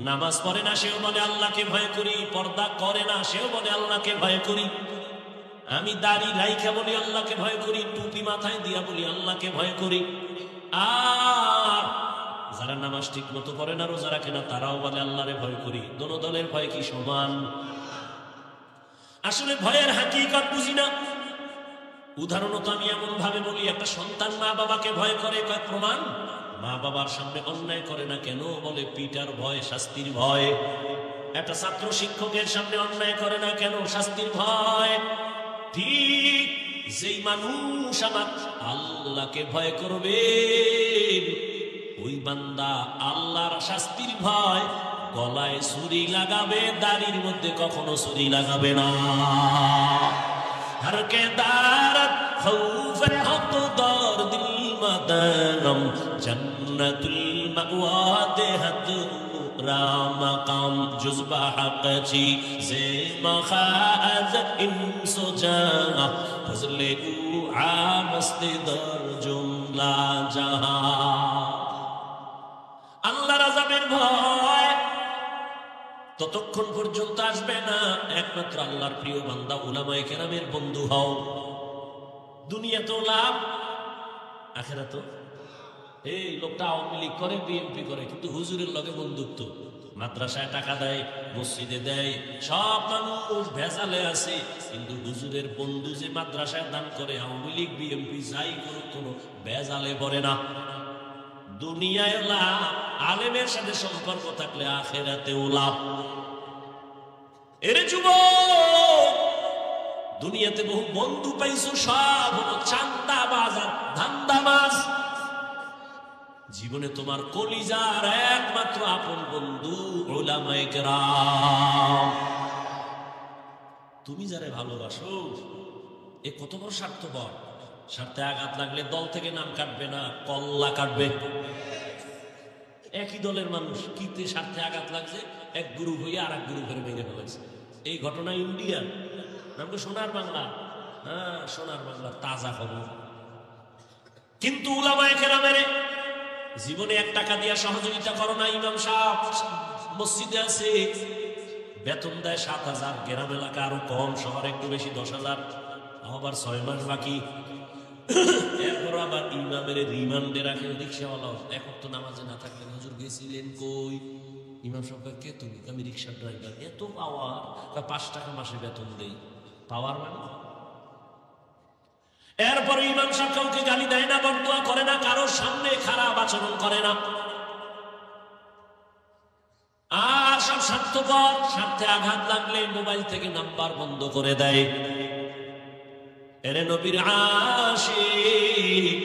নামাজ পড়ে না, সেও বলে আল্লাহকে ভয় করি। পর্দা করে না, সেও বলে আল্লাহকে ভয় করি। আমি দাড়ি রাইখা বলি আল্লাহকে ভয় করি, টুপি মাথায় দিয়া বলি আল্লাহকে ভয় করি। আর যারা নামাজ ঠিক মতো পড়ে না, রোজা রাখে না, তারাও বলে আল্লাহরে ভয় করি। দোনো দলের ভয় কি সমান? আসলে ভয়ের হাকিকত বুঝি না। উদাহরণত আমি এমন ভাবে বলি, একটা সন্তান মা বাবাকে ভয় করে, কয় প্রমাণ? মা বাবার সামনে অন্যায় করে না কেন? বলে পিটার ভয়, শাস্তির ভয়। একটা ছাত্র শিক্ষকের সামনে অন্যায় করে না কেন? শাস্তির ভয়। ঠিক যেই মানুষ আমার আল্লাহকে ভয় করবে, ওই বান্দা আল্লাহর শাস্তির ভয় গলায় ছুরি লাগাবে, দাড়ির মধ্যে কখনো ছুরি লাগাবে না। हर के दारत खौफ हक दौर दिल मदनम जन्नतुल मअवा देहत रामकाम जुज़बा हक छी से मखाज इंसो जहां फजले उ आमस्त दर जुमला जहां। আল্লাহর আযাবের ভয় ততক্ষণ পর্যন্ত আসবে না একমাত্র আল্লাহর প্রিয় বান্দা উলামায়ে কেরামের বন্ধু হও। দুনিয়া তো লাভ, আখিরাত তো। এই লোকটা আওয়ামী লীগ করে, বিএনপি করে, কিন্তু হুজুরের লগে বন্ধুত্ব। মাদ্রাসায় টাকা দেয়, মসজিদে দেয়, সব মানুষ ভেজালে আছে, কিন্তু হুজুরের বন্ধু যে মাদ্রাসায় দান করে, আওয়ামী লীগ বিএনপি যাই করুক, কোনো ভেজালে পড়ে না। দুনিয়ায় লাভ, আলেমের সাথে সম্পর্ক থাকলে আখিরাতেও লাভ। এরে যুবক, দুনিয়াতে বহু বন্ধু পাইছো, সব হলো চান্দাবাজ আর ধান্দাবাজ। জীবনে তোমার কলিজার একমাত্র আপন বন্ধু উলামায়ে কেরাম। তুমি যারে ভালোবাসো, এ কত বড় স্বার্থপর। স্বার্থে আঘাত লাগলে দল থেকে নাম কাটবে না, কল্লা কাটবে। একই দলের মানুষ, কিতে স্বার্থে আঘাত লাগছে, এক গ্রুপ হইয়া আর এক গ্রুপের ভেঙে ফেলেছে। এই ঘটনা ইন্ডিয়ার, নাম সোনার বাংলা। হ্যাঁ, সোনার বাংলা তাজা খবর। কিন্তু উলামায়ে কেরামের জীবনে 1 টাকা দিয়া সহযোগিতা করো না। ইমাম সাহেব মসজিদে আছে, বেতন দেয় 7,000, গ্রাম এলাকা আরো কম, শহরে একটু বেশি 10,000, আবার 6 মাস বাকি। এরপর আবার ইমামের রিমান্ডে রাখে রিক্সাওয়ালা। এখন তো নামাজে না থাকলে হুজুর গেছিলেন কই? ইমাম সাহেব কে তুমি? আমি রিক্সার ড্রাইভার। এত পাওয়ার? 5 টাকা মাসে বেতন দেই। পাওয়ার মানে? এরপরে ইমাম সাহেব কাউকে গালি দেয় না, বদদুয়া করে না, কারোর সামনে খারাপ আচরণ করে না। আর সব স্বার্থপর, স্বার্থে আঘাত লাগলে মোবাইল থেকে নাম্বার বন্ধ করে দেয়। এরে নবীর আশিক,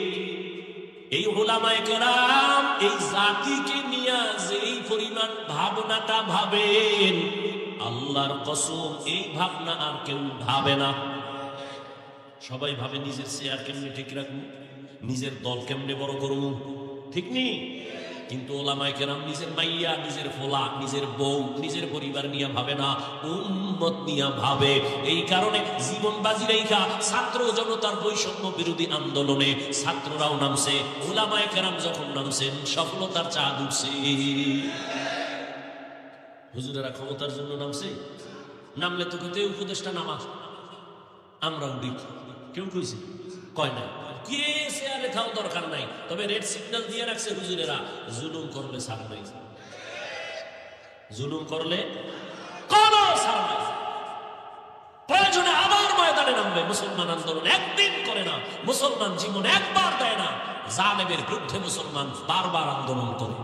এই উলামায়ে কেরাম এই জাতিকে নিয়ে যেই পরিমাণ ভাবনাটা ভাবেন, আল্লাহর কসম এই ভাবনা আর কেউ ভাবে না। সবাই ভাবে নিজের চেয়ার কেমনে ঠিক রাখবো, নিজের দল কেমনে বড় করবো, ঠিক নেই? কিন্তু উলামায়ে কেরাম নিজের মাইয়া, নিজের ফোলা, নিজের বউ, নিজের পরিবার নিয়ে ভাবে না, উম্মত নিয়ে ভাবে। এই কারণে জীবন বাজি রেখা ছাত্র জনতার বৈষম্য বিরোধী আন্দোলনে ছাত্ররাও নামছে, উলামায়ে কেরাম যখন নামছেন সফলতার চাঁদ উঠছে। হুজুরেরা ক্ষমতার জন্য নামছে? নামলে তো কেউ উপদেষ্টা নামা, আমরা উঠি, কেউ কইছে? কয় না। কে চেয়ারে থাও দরকার নাই, তবে রেড সিগন্যাল দিয়ে রাখছে হুজুরেরা, জুলুম করলে ছাড় নাই, জুলুম করলে কোনো ছাড় নাই। প্রয়োজনে আবার ময়দানে নামবে। মুসলমান আন্দোলন একদিন করে না, মুসলমান জীবন একবার দেয় না। জালেমের বিরুদ্ধে মুসলমান বারবার আন্দোলন করে।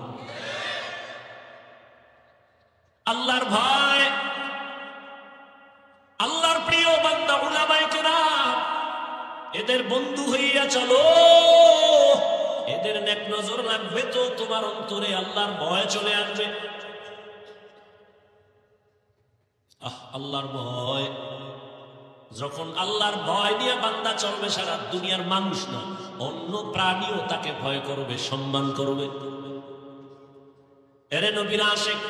আল্লাহর ভয়, আল্লাহর প্রিয় বান্দা উলামায়ে কেরাম, এদের বন্ধু হইয়া চলো। এদের নেক নজর লাগবে তো তোমার অন্তরে আল্লাহর ভয় চলে আসবে। আল্লাহর ভয়, যখন আল্লাহর ভয় নিয়ে বান্দা চলবে, সারা দুনিয়ার মানুষ না, অন্য প্রাণীও তাকে ভয় করবে, সম্মান করবে। এরে নবীর আশিক,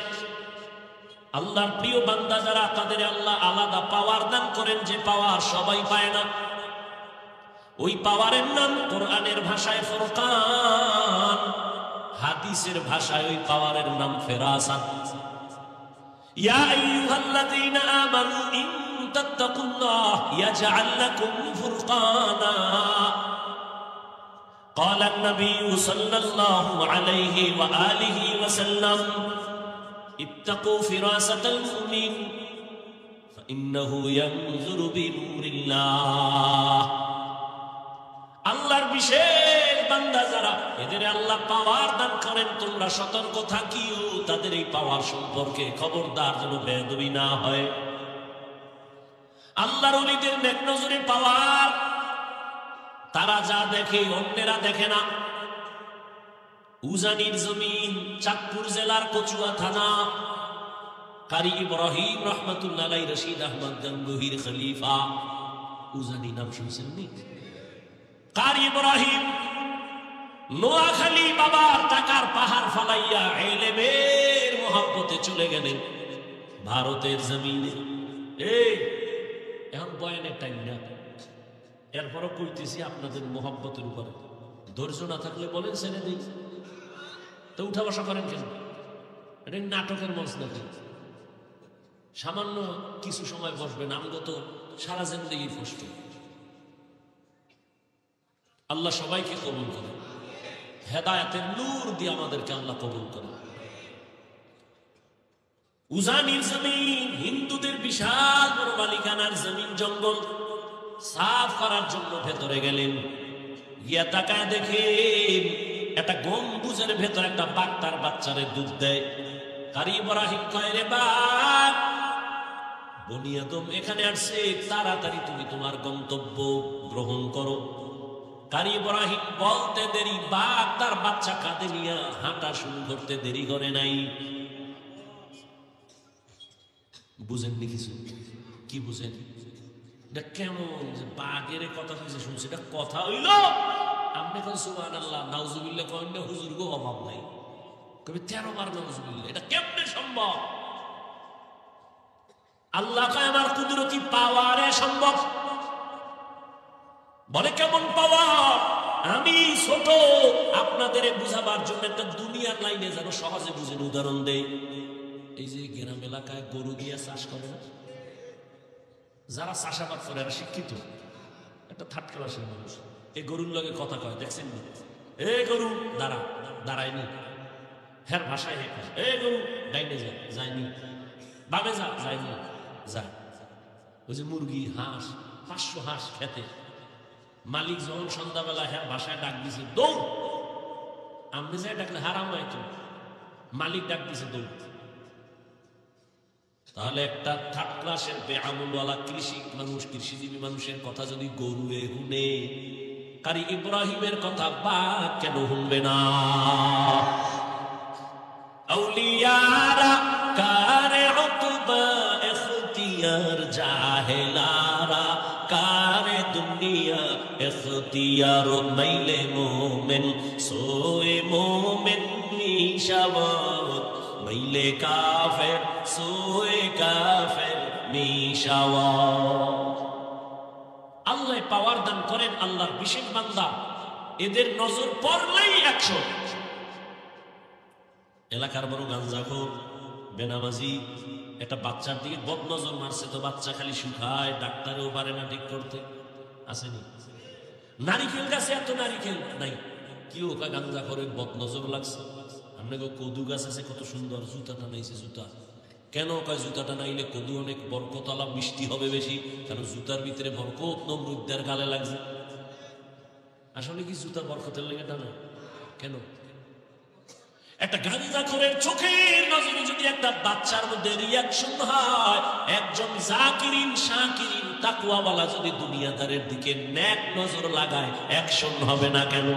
আল্লাহর প্রিয় বান্দা যারা, তাদের আল্লাহ আলাদা পাওয়ার দান করেন, যে পাওয়ার সবাই পায় না। ওই পাওয়ারের নাম কোরআনের ভাষায় ফুরকান, হাদিসের ভাষায় ওই পাওয়ারের নাম ফেরাসাত। ইয়া আইয়ুহাল্লাযীনা আমানু ইন তাত্তাকুল্লাহ ইয়াজআল লাকুম ফুরকানা। قال النبي صلى الله عليه وآله وسلم اتقوا فراسة المؤمن فإنه ينظر بنور الله। আল্লাহর বিশেষ বান্দা যারা, এদের আল্লাহ পাওয়ার দান করেন, তোমরা সতর্ক থাকিও তাদের এই পাওয়ার সম্পর্কে, খবরদার যেন বেয়াদবি না হয়। আল্লাহর ওলিদের নেক নজরে পাওয়ার, তারা যা দেখে অন্যেরা দেখে না। উজানির জমিন, চাঁদপুর জেলার কচুয়া থানা, কারি ইব্রাহিম রহমাতুল্লাহ আলাইহি, রশিদ আহমদ গঙ্গোহীর খলিফা। উজানি নাম শুনছেন নি? কারি ইব্রাহিম নোয়াখালী বাবার টাকার পাহাড় ফালাইয়া ইলমের মোহাব্বতে চলে গেলেন ভারতের জমিনে। এই এখন বয়ানের টাইম না, এরপরও কইতেছি আপনাদের মোহাব্বতের উপরে। ধৈর্য না থাকলে বলেন ছেড়ে দিই, তো উঠা বসা করেন কেন? এটা নাটকের মঞ্চ নাকি? সামান্য কিছু সময় বসবেন, আমগো তো সারা জিন্দেগির কষ্ট। আল্লাহ সবাইকে কবুল করে, হেদায়েতের নূর দিয়ে আমাদেরকে আল্লাহ কবুল করে। উজানির জমিন, হিন্দুদের বিশাল বড় মালিকানার জমিন, জঙ্গল সাফ করার জন্য ভেতরে গেলেন। গিয়া তাকায় দেখেন একটা গম্বুজের ভেতর একটা বাঘ তার বাচ্চারে দুধ দেয়। কারি ইব্রাহিম কয়, রে বাঘ, বনি আদম এখানে আসছে, তাড়াতাড়ি তুমি তোমার গন্তব্য গ্রহণ করো। কারি ইব্রাহিম বলতে দেরি, বাঘ তার বাচ্চা কাঁধে নিয়ে হাঁটা শুরু করতে দেরি করে নাই। বুঝেননি কিছু? কি বুঝেন? এটা কেমন যে বাঘের কথা শুনছি, এটা কথা হইল? আপনি এখন সুবহানাল্লাহ নাউজুবিল্লাহ করেন না, হুজুর গো অভাব নাই, কবি 13 বার নাউজুবিল্লাহ। এটা কেমনে সম্ভব? আল্লাহ কয় আমার কুদরতি পাওয়ারে সম্ভব। বলে কেমন পাওয়ার? আমি ছোট, আপনাদের বুঝাবার জন্য একটা দুনিয়ার লাইনে যেন সহজে বুঝেন উদাহরণ দেই। এই যে গ্রাম এলাকায় গরু দিয়ে চাষ করে না, যারা চাষাবাদ করে এরা শিক্ষিত, একটা থার্ড ক্লাসের মানুষ। এই গরুর লগে কথা কয়, দেখছেন না? এ গরু দাঁড়া, দাঁড়ায়নি, হ্যাঁ ভাষায় হে, এ গরু ডাইনে যা, যায়নি, বামে যা, যায়নি, যা। ওই যে মুরগি, হাঁস, 500 হাঁস খেতে, মালিক যখন সন্ধ্যাবেলা হ্যাঁ ভাষায় ডাক দিছে, দৌড়। আমি যাই ডাকলে হারাম হয়তো, মালিক ডাক দিছে দৌড়। তাহলে একটা থার্ড ক্লাসের বেআমলওয়ালা কৃষি মানুষ, কৃষিজীবী মানুষের কথা যদি গরু হুনে, কারি ইব্রাহিমের কথা বাঘ কেন শুনবে না? আউলিয়ারা কারে উতবা ইখতিয়ার, জাহেলারা কারে দুনিয়া ইখতিয়ার। মাইলে মোমেন সোয়ে মোমেন নিশাওয়াত, মাইলে কাফের সোয়ে কাফের নিশাওয়াত। আল্লাহ পাওয়ার দান করেন, আল্লাহর বিশেষ বান্দা, এদের নজর পড়লেই 100। এলাকার বড় গাঞ্জাখোর, বেনামাজি, একটা বাচ্চার দিকে বদ নজর মারছে, তো বাচ্চা খালি শুকায়, ডাক্তারেও পারে না ঠিক করতে। আসেনি? নারিকেল গাছে এত নারিকেল নাই, কি ওকা গাঞ্জাখোরের বদ নজর লাগছে। আপনাকে কদু গাছ আছে কত সুন্দর, জুতাটা নাইছে, জুতা কেন কয়? জুতাটা নাইলে কদু অনেক বরকতওয়ালা, মিষ্টি হবে বেশি, কারণ জুতার ভিতরে বরকত নমরুদ্দের গালে লাগছে। আসলে কি জুতা বরকতের লেগে টানে? কেন? একটা গাঞ্জাখোরের চোখের নজরে যদি একটা বাচ্চার মধ্যে রিয়াকশন হয়, একজন জাকিরিন শাকিরিন তাকওয়াওয়ালা যদি দুনিয়াদারের দিকে নেক নজর লাগায়, অ্যাকশন হবে না কেন?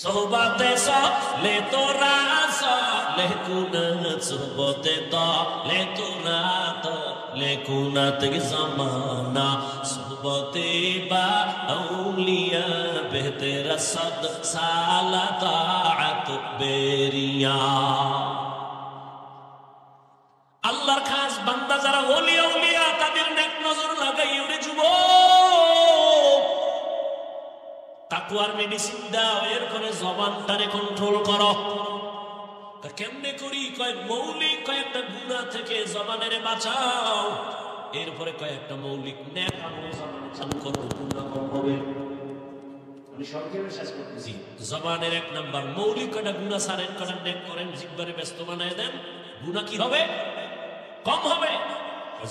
সোহবতে সলে তোরা সলে কুনাত, সোহবতে তলে তোরা তলে কুনাত জামানা, সোহবতে বা আউলিয়া বেহতেরা সদ সালাতাত বেরিয়া। আল্লাহর খাস বান্দা যারা ওলি আউলিয়া, তাদের নেক নজর লাগাই। ওরে যুবক, তাকওয়ার মেডিসিন দাও, এরপরে জবানটারে কন্ট্রোল করো। কেমনে করি? কয় মৌলিক কয়েকটা গুনাহ থেকে জবানের বাঁচাও, এরপরে কয়েকটা মৌলিক নেক আমল জবানে চালু করো, গুনাহ কম হবে। আমি সংক্ষেপে শেষ করতেছি। জবানের 1 নাম্বার মৌলিক কয়টা গুনাহ ছাড়েন, কয়টা নেক করেন, জিহ্বারে ব্যস্ত বানায় দেন, গুনাহ কি হবে? কম হবে।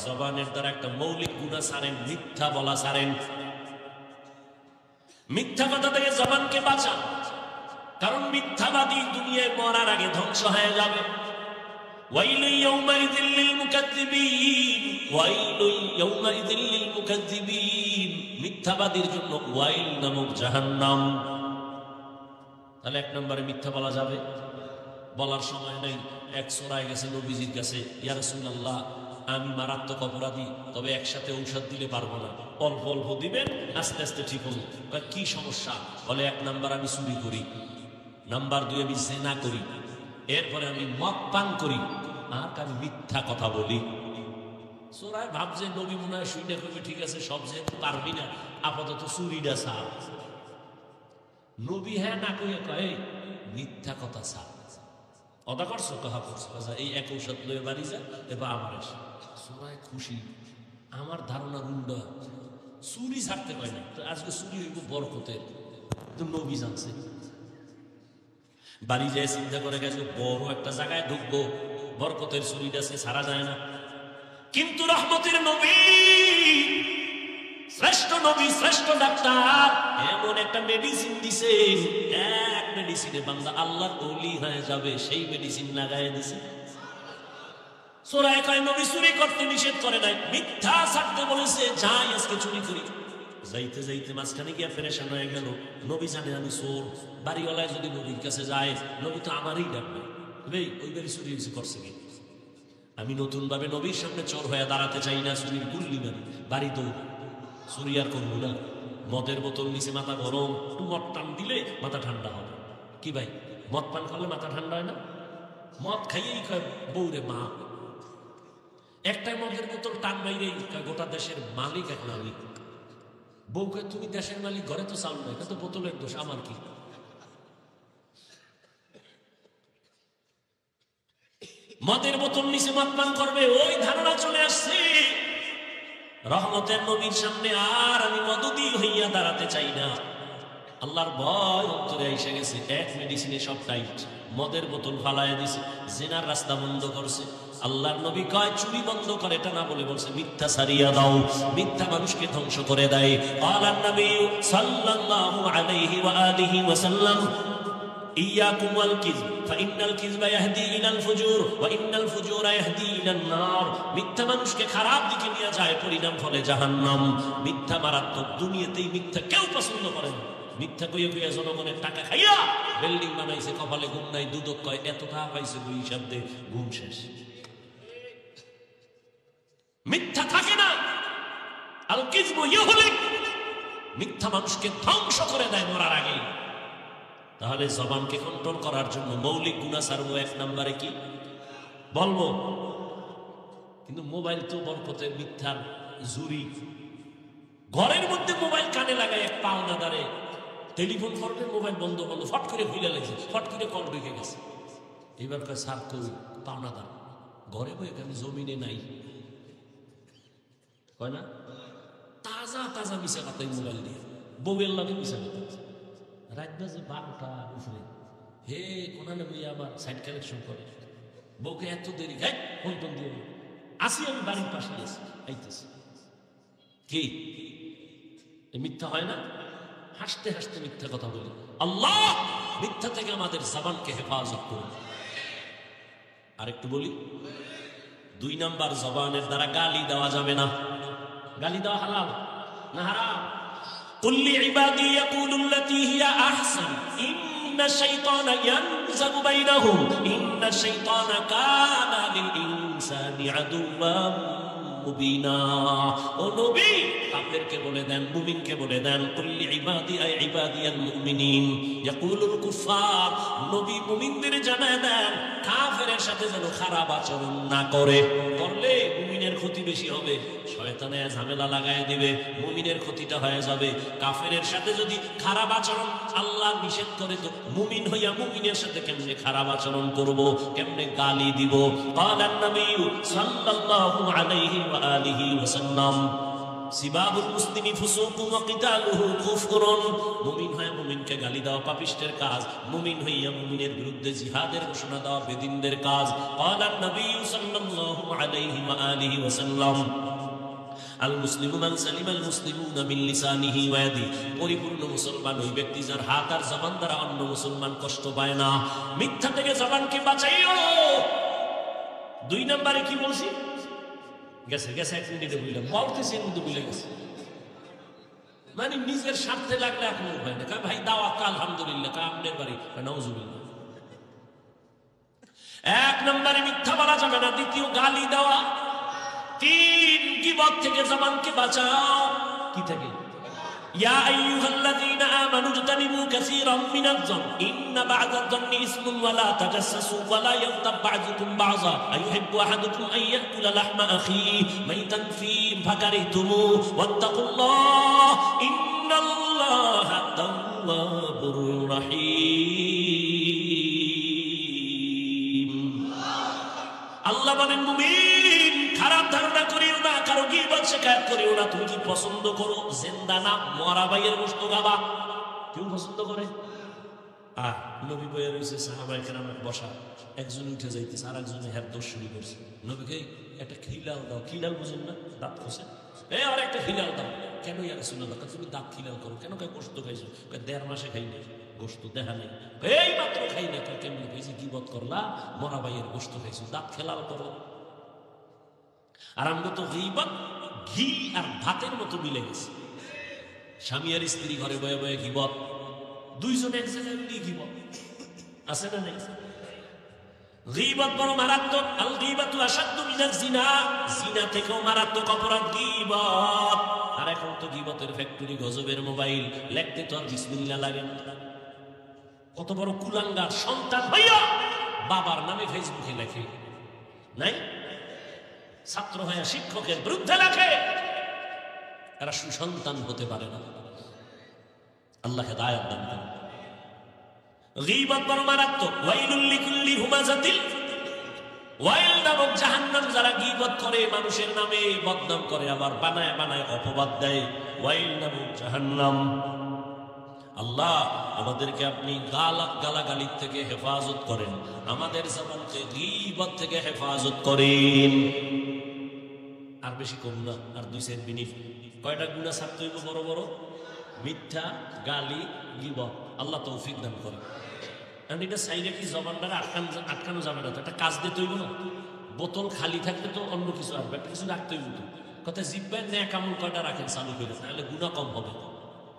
জবানের দ্বারা একটা মৌলিক গুনাহ ছাড়েন, মিথ্যা বলা ছাড়েন। মিথ্যা কথা থেকে জবানকে বাঁচান, কারণ মিথ্যাবাদী দুনিয়ায় মরার আগে ধ্বংস হয়ে যাবে। ওয়াইলু ইয়াউমাইযিল লিল মুকাজ্জিবিন, ওয়াইলু ইয়াউমাইযিল লিল মুকাজ্জিবিন, মিথ্যাবাদীর জন্য ওয়াইল নামক জাহান্নাম। তাহলে 1 নম্বরে মিথ্যা বলা যাবে, বলার সময় নেই। এক চোরাই গেছে নবীজির কাছে, ইয়া রাসূলুল্লাহ আমি মারাত্মক অপরাধী, তবে একসাথে ঔষধ দিলে পারবো না, অল্প অল্প দিবেন, আস্তে আস্তে ঠিক হল। কি সমস্যা? বলে 1 নাম্বার আমি চুরি করি, নাম্বার 2 আমি জিনা করি, এরপরে আমি মদ পান করি, আর আমি মিথ্যা কথা বলি। চোরাই ভাবছে নবী মনে হয় শুইনা করবে, ঠিক আছে সব যে পারবি না, আপাতত চুরিটা ছাড়। নবী হ্যাঁ না কইয়া কয় মিথ্যা কথা ছাড়। অদা করছো কাহা করছো, এই এক ঔষধ লয়ে বাড়ি যা, এবার আমার এসে চোরাই খুশি। আমার ধারণা উল্টা, চুরি ছাড়তে পারে না, তো আজকে চুরি হইব বরকতের, তো নবী জানছে। বাড়ি যায় চিন্তা করে গেছে বড় একটা জায়গায় ঢুকবো, বরকতের চুরিটা সে ছাড়া যায় না। কিন্তু রহমতের নবী, শ্রেষ্ঠ নবী, শ্রেষ্ঠ ডাক্তার, এমন একটা মেডিসিন দিছে, এক মেডিসিনে বান্দা আল্লাহর ওলি হয়ে যাবে, সেই মেডিসিন লাগায় দিছে। চোরাই কয় নবী চুরি করতে নিষেধ করে নাই, মিথ্যা ছাড়তে বলেছে, যাই আজকে চুরি করি। যাইতে যাইতে মাঝখানে গিয়া পেরেশান হয়ে গেল। নবী জানে আমি চোর, বাড়িওয়ালায় যদি নবীর কাছে যায়, নবী তো আমারই ডাকবে, ওই বাড়ি চুরি হয়েছে করছে কি? আমি নতুন ভাবে নবীর সামনে চোর হয়ে দাঁড়াতে চাই না, চুরির গুল্লি মারি, বাড়ি তো চুরি আর করবো না। মদের বোতল নিচে মাথা গরম, একটু মদ টান দিলে মাথা ঠান্ডা হবে। কি ভাই, মদ পান খালে মাথা ঠান্ডা হয় না? মদ খাইয়েই কয় বউরে মা। একটা মদের বোতল টান বাইরেই গোটা দেশের মালিক এক মালিক। বউকে তুমি দেশের মালিক, ঘরে তো চাউল নাই, তো বোতলের দোষ আমার কি? মদের বোতল নিচে মদ পান করবে, ওই ধারণা চলে আসছে। রহমতের নবীর সামনে আর আমি মদদি হইয়া দাঁড়াতে চাই না। আল্লাহর ভয় অন্তরে এসে গেছে, এক মেডিসিনে সব টাইট। মদের বোতল ফালায় দিছে, জিনার রাস্তা বন্ধ করছে। আল্লাহর নবী কয় চুরি বন্ধ করে, এটা না বলে বলছে মিথ্যা ছাড়িয়া দাও। মিথ্যা মানুষকে ধ্বংস করে দেয়। আল্লাহর নবী সাল্লাল্লাহু আলাইহি ওয়া আলিহি ওয়াসাল্লাম ইয়াকুম ওয়াল কিযব ফাইন্নাল কিযবা ইয়াহদি ইলাল ফুজুর ওয়া ইন্নাল ফুজুরা ইয়াহদি ইলান নার। মিথ্যা মানুষকে খারাপ দিকে নিয়ে যায়, পরিণাম ফলে জাহান্নাম। মিথ্যা মারাত্মক, দুনিয়াতেই মিথ্যা কেউ পছন্দ করে না। মিথ্যা কইয়া কইয়া জনগণের টাকা খাইয়া বিল্ডিং বানাইছে, কপালে ঘুম নাই, দুদক কয় এত টাকা পাইছে, দুই হিসাব দে, ঘুম শেষ। মিথ্যা থাকে না। আল কিযবু ইউহলিক, মিথ্যা মানুষকে ধ্বংস করে দেয় মরার আগে। তাহলে জবানকে কন্ট্রোল করার জন্য মৌলিক গুনাহ ছাড়বো। 1 নম্বরে কি বলবো? কিন্তু মোবাইল তো বরকতের মিথ্যার জুরি। ঘরের মধ্যে মোবাইল কানে লাগায় এক পাওনাদারে টেলিফোন করবে, মোবাইল বন্ধ বন্ধ, ফট করে খুলে লাগছে, ফট করে কল ঢুকে গেছে। এবার কয় স্যার কই পাওনাদার? ঘরে বই এখানে জমিনে নাই। কয় না তাজা তাজা মিশা কথাই মোবাইল দিয়ে বউয়ের লাগে মিশা কথা। রাত বাজে 12টা উপরে, হে কোনানে বই আবার সাইড কালেকশন করে। বউকে এত দেরি, হ্যাঁ ফোন টোন দিয়ে আসি, আমি বাড়ির পাশে আছি, আইতেছি। কি মিথ্যা হয় না? হাসতে হাসতে মিথ্যা কথা বলি। আল্লাহ মিথ্যা থেকে আমাদের জবানকে হেফাজত করুন। আরেকটু বলি, 2 নাম্বার, জবানের দ্বারা গালি দেওয়া যাবে না। গালি দেওয়া হালাল না হারাম? কুল লিইবাদি ইয়াকুলুল্লাতী হিয়া আহসান ইন্নাশ শাইতানা ইয়ানজাগু বাইনাহুম ইন্নাশ শাইতানা কানা লিল ইনসানি আদুওয়াম মুবিনা। ও নবী কাফেরকে বলে দেন, মুমিনকে বলে দেন, কুল লিইবাদি আই ইবাদিয়াল মুমিনিন ইয়াকুলুল কুফার। নবী মুমিনদের জানায় দেন কাফেরের সাথে যেন খারাপ আচরণ না করে, করলে মুমিনের ক্ষতি বেশি হবে, শয়তানে ঝামেলা লাগায় দিবে, মুমিনের ক্ষতিটা হয়ে যাবে। কাফেরের সাথে যদি খারাপ আচরণ আল্লাহ নিষেধ করে, তো মুমিন হইয়া মুমিনের সাথে কেমনে খারাপ আচরণ করব, কেমনে গালি দিব? ক্বালান নবী সাল্লাল্লাহু আলাইহি ওয়া আলিহি ওয়াসাল্লাম সিবাবুল মুসলিমি ফুসুকুন ওয়া কিতালুহু কুফরুন। মুমিন হয়ে মুমিনকে গালি দেওয়া পাপিষ্টের কাজ, মুমিন হইয়া মুমিনের বিরুদ্ধে জিহাদের ঘোষণা দেওয়া বেদিনদের কাজ। ক্বালান নবী সাল্লাল্লাহু আলাইহি ওয়া আলিহি ওয়াসাল্লাম আল মুসলিমু মান সালিমাল মুসলিমুনা মিন লিসানিহি ওয়া ইয়াদিহি। পরিপূর্ণ মুসলমান ওই ব্যক্তি যার হাত আর জবান দ্বারা অন্য মুসলমান কষ্ট পায় না। মিথ্যা থেকে জবানকে বাঁচাইও। 2 নম্বরে কি বলছি? গেছে 1 মিনিটে বললাম, বলতেছি কিন্তু ভুলে গেছে। মানে নিজের স্বার্থে লাগলে এখন হয় না। ভাই দাওয়াত আলহামদুলিল্লাহ, আপনার বাড়ি নাউজুবিল্লাহ। 1 নম্বরে মিথ্যা বলা যাবে না। 2 গালি দেওয়া। 3 গীবত থেকে জবানকে বাঁচাও। কি থেকে? ইয়া আইয়ুহাল্লাযীনা আমানু ইজতানিবু কাসীরাম মিনাজ-যন ইন্না বা'দাজ-যন্নি ইসমুন ওয়া লা তাজাসসু ওয়া লা ইয়াগতাব বা'যুকুম বা'যা আইয়ুহিব্বু আহাদুকুম আন ইয়াকুলা লাহমা আখিহি মাইতান ফাকারিহতুমু ওয়াত্তাকুল্লাহ ইন্নাল্লাহা তাওয়াবুর রাহিম। আল্লাহ বলেন, মুমিন খারাপ ধারণা করিও না, কারো গীবত শিকায়ত করিও না। তুমি কি পছন্দ করো জিন্দা না মরা ভাইয়ের গোশত খাবা? কেউ পছন্দ করে? নবী বইয়া রয়েছে, সাহাবায়ে কেরাম বসা, একজন উঠে যাইতেছে, আর একজনে হ্যাঁ দোষ শুরু করছে। নবীকে একটা খিলাল দাও। খিলাল বুঝেন না? দাঁত খসে, আর একটা খিলাল দাও। কেন ইয়া রাসূলুল্লাহ? তুমি দাঁত খিলাল করো কেন? গোশত খাইছো? 1.5 মাসে খাই নাই, গোশত দেখা নেই। এই মাত্র খাই না। কেমন খাইছি? গীবত করলা, মরা ভাইয়ের গোশত খাইছো, দাঁত খেলাল করো। আর আমরা তো গীবত ঘি আর ভাতের মতো মিলে গেছে। স্বামী আর স্ত্রী ঘরে বয়ে বয়ে গীবত, 2 জন এক জায়গায় মিলিয়ে গীবত আছে না নেই? গীবত বড় মারাত্মক। আল গীবাতু আশাদ্দু মিনাজ জিনা। জিনা থেকেও মারাত্মক অপরাধ গীবত। আর এখন তো গীবতের ফ্যাক্টরি, গজবের মোবাইল, লিখতে তো আর বিসমিল্লাহ লাগে না। কত বড় কুলাঙ্গার সন্তান হইয়া বাবার নামে ফেসবুকে লেখে, নাই? ছাত্র হয়ে শিক্ষকের বিরুদ্ধে লেখে। এরা সুসন্তান হতে পারে না। আল্লাহ হেদায়েত দান করুন। গীবত বড় মারাত্মক। ওয়াইলুল লিকুল্লি হুমাযাতিল, ওয়াইল নামক জাহান্নাম যারা গীবত করে, মানুষের নামে বদনাম করে, আবার বানায় বানায় অপবাদ দেয়, ওয়াইল নামক জাহান্নাম। আল্লাহ আমাদেরকে আপনি গালাগালির থেকে হেফাজত করেন, আমাদের জবানকে গীবত থেকে হেফাজত করেন। আর বেশি কম না, আর 2-4 মিনিট। কয়টা গুনাহ ছাড়তে হইব? বড় বড় মিথ্যা, গালি, গীবত। আল্লাহ তৌফিক দান করেন। কারণ এটা সাইডে কি জবানটারে আটকানো যাবে না তো, একটা কাজ দিতে হইব না। বোতল খালি থাকলে তো অন্য কিছু আসবে, একটা কিছু রাখতে হইব তো। কথা জিব্বায় নেক আমল কয়টা রাখেন চালু করে, তাহলে গুনাহ কম হবে।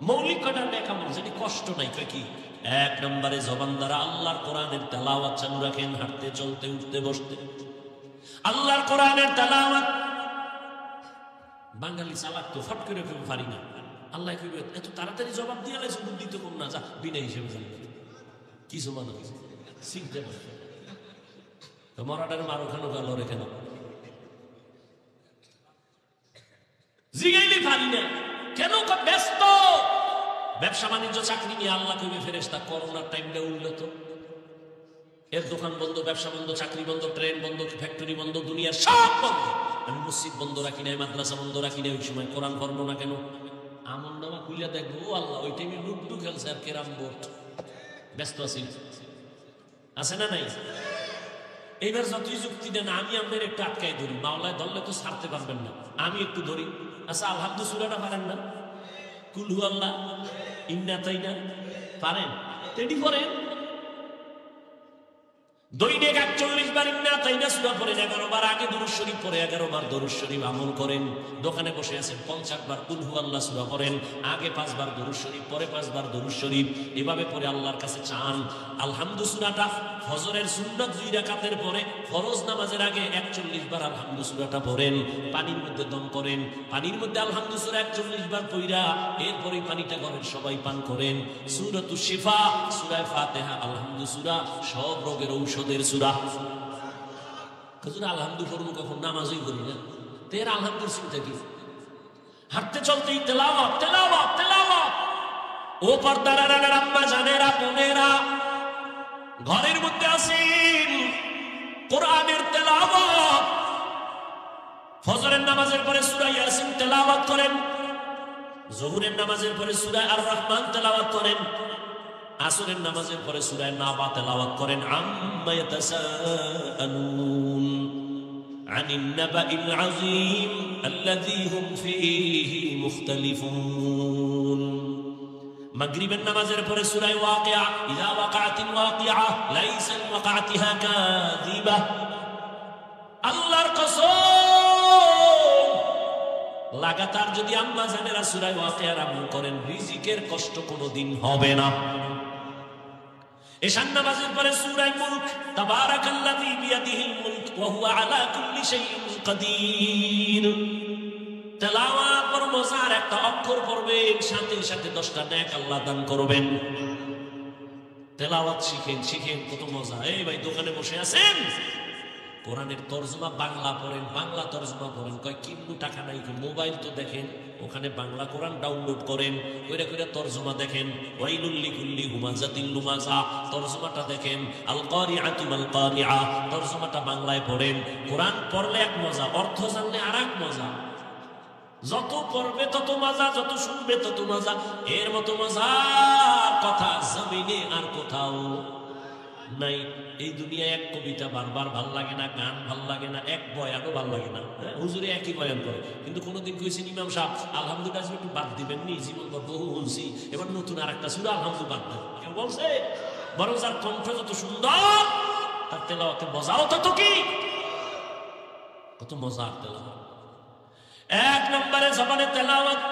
মৌলিক কয়টা নেক আমল যেটি কষ্ট নাই। কি? 1 নম্বরে জবান দ্বারা আল্লাহর কোরআনের তেলাওয়াত চালু রাখেন, হাঁটতে চলতে উঠতে বসতে। আল্লাহর কোরআনের তেলাওয়াত। বাঙালি চালাক তো, ফট করে কেউ পারি না। আল্লাহ কইবে এত তাড়াতাড়ি জবাব দিয়ে লাইছো, বুদ্ধি তো কম না, যা বিনা হিসেবে জানবে কি জমান হয়েছে শিখতে পারে। তো মরাটার মারো কেন, লড়ে কেন? জিগাইলে পারি না কেন? ব্যস্ত, ব্যবসা বাণিজ্য চাকরি নিয়ে। আল্লাহ কইবে ফেরেশতা, করোনার টাইমটা উঠলো তো, এর দোকান বন্ধ, ব্যবসা বন্ধ, চাকরি বন্ধ, ট্রেন বন্ধ, ফ্যাক্টরি বন্ধ, দুনিয়ার সব বন্ধ। আমি মসজিদ বন্ধ রাখি নাই, মাদ্রাসা বন্ধ রাখি নাই। ওই সময় কোরআন পড়বো না কেন? আমল নামা খুলে দেখবো, ও আল্লাহ ওই টাইমে লুডু খেলছে আর কেরাম বোর্ড। ব্যস্ত আছি, আছে না নাই? এইবার যতই যুক্তি দেন, আমি আপনার একটু আটকাই ধরি। মাওলায় ধরলে তো ছাড়তে পারবেন না, আমি একটু ধরি। আচ্ছা আলহামদু সূরাটা পারেন না? কুল হু আল্লাহ, ইন্না তাইনা পারেন? রেডি করেন। দৈনিক 41 বার ইন্না তাইনা সূরা পড়েন, 11 বার আগে দুরূদ শরীফ পড়ে 11 বার দরুদ শরীফ আমল করেন। দোকানে বসে আছেন 50 বার কুল হু আল্লাহ সূরা পড়েন, আগে 5 বার দরুদ শরীফ, পরে 5 বার দরুদ শরীফ। এভাবে পড়ে আল্লাহর কাছে চান। আলহামদু সূরাটা ফজরের সুন্নাত 2 রাকাতের পরে, ফরজ নামাজের আগে 41 বার আলহামদু সূরাটা পড়েন। পানির মধ্যে দম করেন, পানির মধ্যে আলহামদু সূরা 41 বার পড়া, এরপরে পানিটা ঘরের সবাই পান করেন। সূরাতুশ শিফা, সূরা ফাতিহা, আলহামদু সূরা সব রোগের ঔষধের সূরা। হুজুর আলহামদু পড়ব কখন? নামাজই পড়ি না। তের আলহামদুলিল্লাহ চিন্তা কি? হাঁটতে চলতেই তেলাওয়াত তেলাওয়াত তেলাওয়াত। ও পর্দার আড়ালের আম্মা জানেরা বোনেরা, ঘরের মধ্যে আছেন, কোরআনের তেলাওয়াত। ফজরের নামাজের পরে সূরা ইয়াসিন তেলাওয়াত করেন, যোহরের নামাজের পরে সূরা আর রহমান তেলাওয়াত করেন, আসরের নামাজের পরে সূরা নাবা তেলাওয়াত করেন। আম্মা ইয়াতাসাআলুন আনিন নাবাইল আযীম আল্লাযী হুম ফীহি মুখতালিফুন। মাগরিবের নামাজের পরে সূরা ওয়াকিয়া, ইযা ওয়াকাতিল ওয়াকিয়া লাইসা লিওয়াকাতিহা কাযিবা। আল্লাহর কসম, লাগাতার যদি আম্মা জানেরা সূরা ওয়াকিয়ার আমল করেন, রিজিকের কষ্ট কোনোদিন হবে না। এশার নামাজের পরে সূরা মুলক, তাবারাকাল্লাযী বিয়াদিহিল মুলক ওয়া হুয়া আলা কুল্লি শাইইন কাদির। তেলাওয়াত বড় মজার, একটা অক্ষর পড়বেন সাথে সাথে 10টা নেক আল্লাহ দান করবেন। তেলাওয়াত শিখেন শিখেন, কত মজা। এই ভাই দোকানে বসে আছেন, কোরআনের তরজমা বাংলা পড়েন, বাংলা তরজমা পড়েন। কয় কিন্তু টাকা নাই, মোবাইল তো দেখেন, ওখানে বাংলা কোরআন ডাউনলোড করেন, কইরা কইরা তরজমা দেখেন। ওয়াইলুল লিকুল্লি হুমাযাতিল লুমাযা, তরজমাটা দেখেন। আল কারিআতু মাল কারিআ, তরজমাটা বাংলায় পড়েন। কোরআন পড়লে এক মজা, অর্থ জানলে আরেক মজা। যত পড়বে তত মজা, যত শুনবে তত মজা। এর মতো মজার কথা জমিনে আর কোথাও নাই। এই দুনিয়ায় এক কবিতা বারবার ভাল লাগে না, গান ভাল লাগে না, এক বয়ানও ভাল লাগে না। হুজুরে একই বয়ান করে, কিন্তু কোনোদিন কইছেন ইমাম সাহেব আলহামদুলিল্লাহ একটু বাদ দিবেন নি? জীবন বহু বলছি, এবার নতুন আর একটা সুরা আলহামদুলিল্লাহ বাদ দেন। কেউ বলছে? বরং যার কণ্ঠ যত সুন্দর, তার তেলাওয়াতে মজাও তত কি, কত মজার তেলাওয়াত। এক নম্বরে জবানে তেলাওয়াত।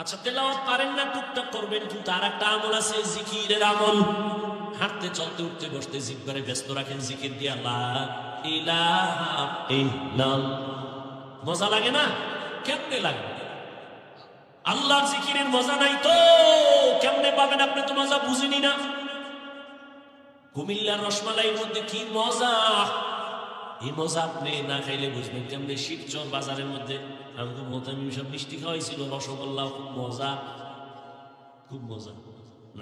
আচ্ছা, তেলাওয়াত পারেন না, টুকটাক করবেন, কিন্তু আর একটা আমল আছে, জিকিরের আমল। হাঁটতে চলতে উঠতে বসতে জিহ্বারে ব্যস্ত রাখেন জিকির দিয়ে, লা ইলাহা ইল্লাল্লাহ। মজা লাগে না? কেমনে লাগে? আল্লাহর জিকিরের মজা নাই তো কেমনে পাবেন? আপনি তো মজা বুঝেনি না। কুমিল্লার রসমালাইয়ের মধ্যে কি মজা, এই মজা আপনি না খাইলে বুঝবেন কেমনে। শিবচর বাজারের মধ্যে আমাকে মোতামিম সব মিষ্টি খাওয়াইছিল, রসগোল্লা, খুব মজা, খুব মজা।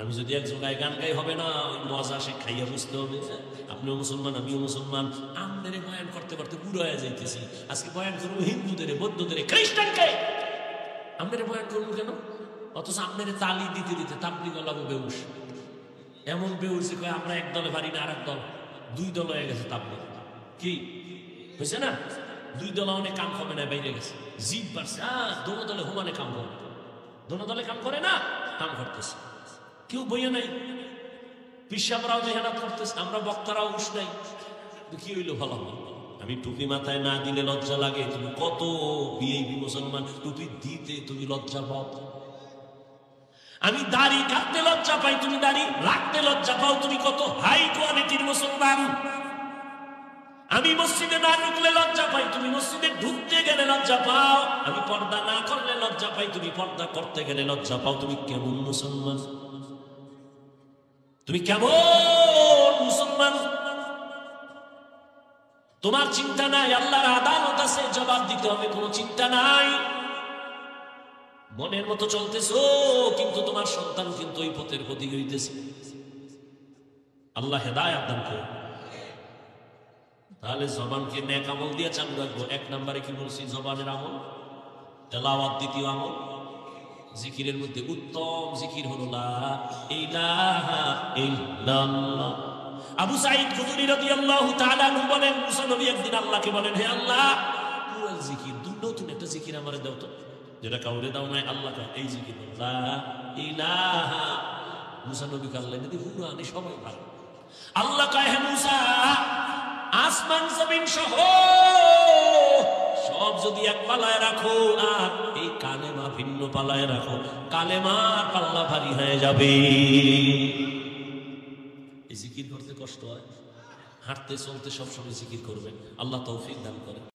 আমি যদি এক জায়গায় গান গাই হবে না, ওই মজা সে খাইয়া বুঝতে হবে। আপনিও মুসলমান, আমিও মুসলমান। আমদের বয়ান করতে করতে বুড়ো হয়ে যাইতেছি। আজকে বয়ান করবো হিন্দুদের, বৌদ্ধদের, খ্রিস্টানকে। আমদের বয়ান করবো কেন? অথচ আপনার তালি দিতে দিতে তাবলিগ লাগবে বেউস, এমন বেউস যে আমরা এক দলে পারি না, আর এক দল, 2 দল হয়ে গেছে তাবলিগ। কি হয়েছে না? 2 দল অনেক কাম হবে না, বাইরে গেছে, জিদ বাড়ছে। দোনো দলে হুমানে কাম করে, দোনো দলে কাম করে না, কাম করতেছে। কেউ বইয়া নাই, পিসাবরাও মেহনত করতেছে, আমরা বক্তারাও উস নাই। কি হইলো ভালো? আমি টুপি মাথায় না দিলে লজ্জা লাগে। তুমি কত বিএপি মুসলমান, টুপি দিতে তুমি লজ্জা পাও। আমি দাড়ি কাটতে লজ্জা পাই, তুমি দাড়ি রাখতে লজ্জা পাও। তুমি কত হাই কোয়ালিটির মুসলমান। আমি মসজিদে না ঢুকলে লজ্জা পাই, তুমি মসজিদে ঢুকতে গেলে লজ্জা পাও। আমি পর্দা না করলে লজ্জা পাই, তুমি পর্দা করতে গেলে লজ্জা পাও। তুমি কেমন মুসলমান? তুমি কেমন মুসলমান? তোমার চিন্তা নাই, আল্লাহর আদালত আছে, জবাব দিতে হবে, কোনো চিন্তা নাই। মনের মতো চলতেছো, কিন্তু তোমার সন্তান কিন্তু ওই পথের ক্ষতি হইতেছে। আল্লাহ হেদায়েত দান করুন। তাহলে জবানকে নেক আমল দিয়ে চালু রাখবো। 1 নম্বরে কি বলছি? জবানের আমল, তেলাওয়াত। দ্বিতীয় আমল, জিকিরের মধ্যে উত্তম জিকির হলো লা ইলাহা ইল্লাল্লাহ। আবু সাঈদ খুদরি রাদিয়াল্লাহু তাআলা আনহু বলেন, মুসা নবী একদিন আল্লাহকে বলেন, হে আল্লাহ, পুরো জিকির, নতুন একটা জিকির আমারে দাও তো, যেটা কাউরে দাও নাই। আল্লাহ কয় এই জিকির লা ইলাহা। মুসা নবীকে আল্লাহ যদি পুরো আনি সবাই ভালো। আল্লাহ কয়, হে মুসা, আসমান জমিন সহ সব যদি এক পালায় রাখো, আর এই কালেমা ভিন্ন পালায় রাখো, কালেমার পাল্লা ভারী হয়ে যাবে। এই জিকির করতে কষ্ট হয়, হাঁটতে চলতে সবসময় জিকির করবেন। আল্লাহ তৌফিক দান করেন।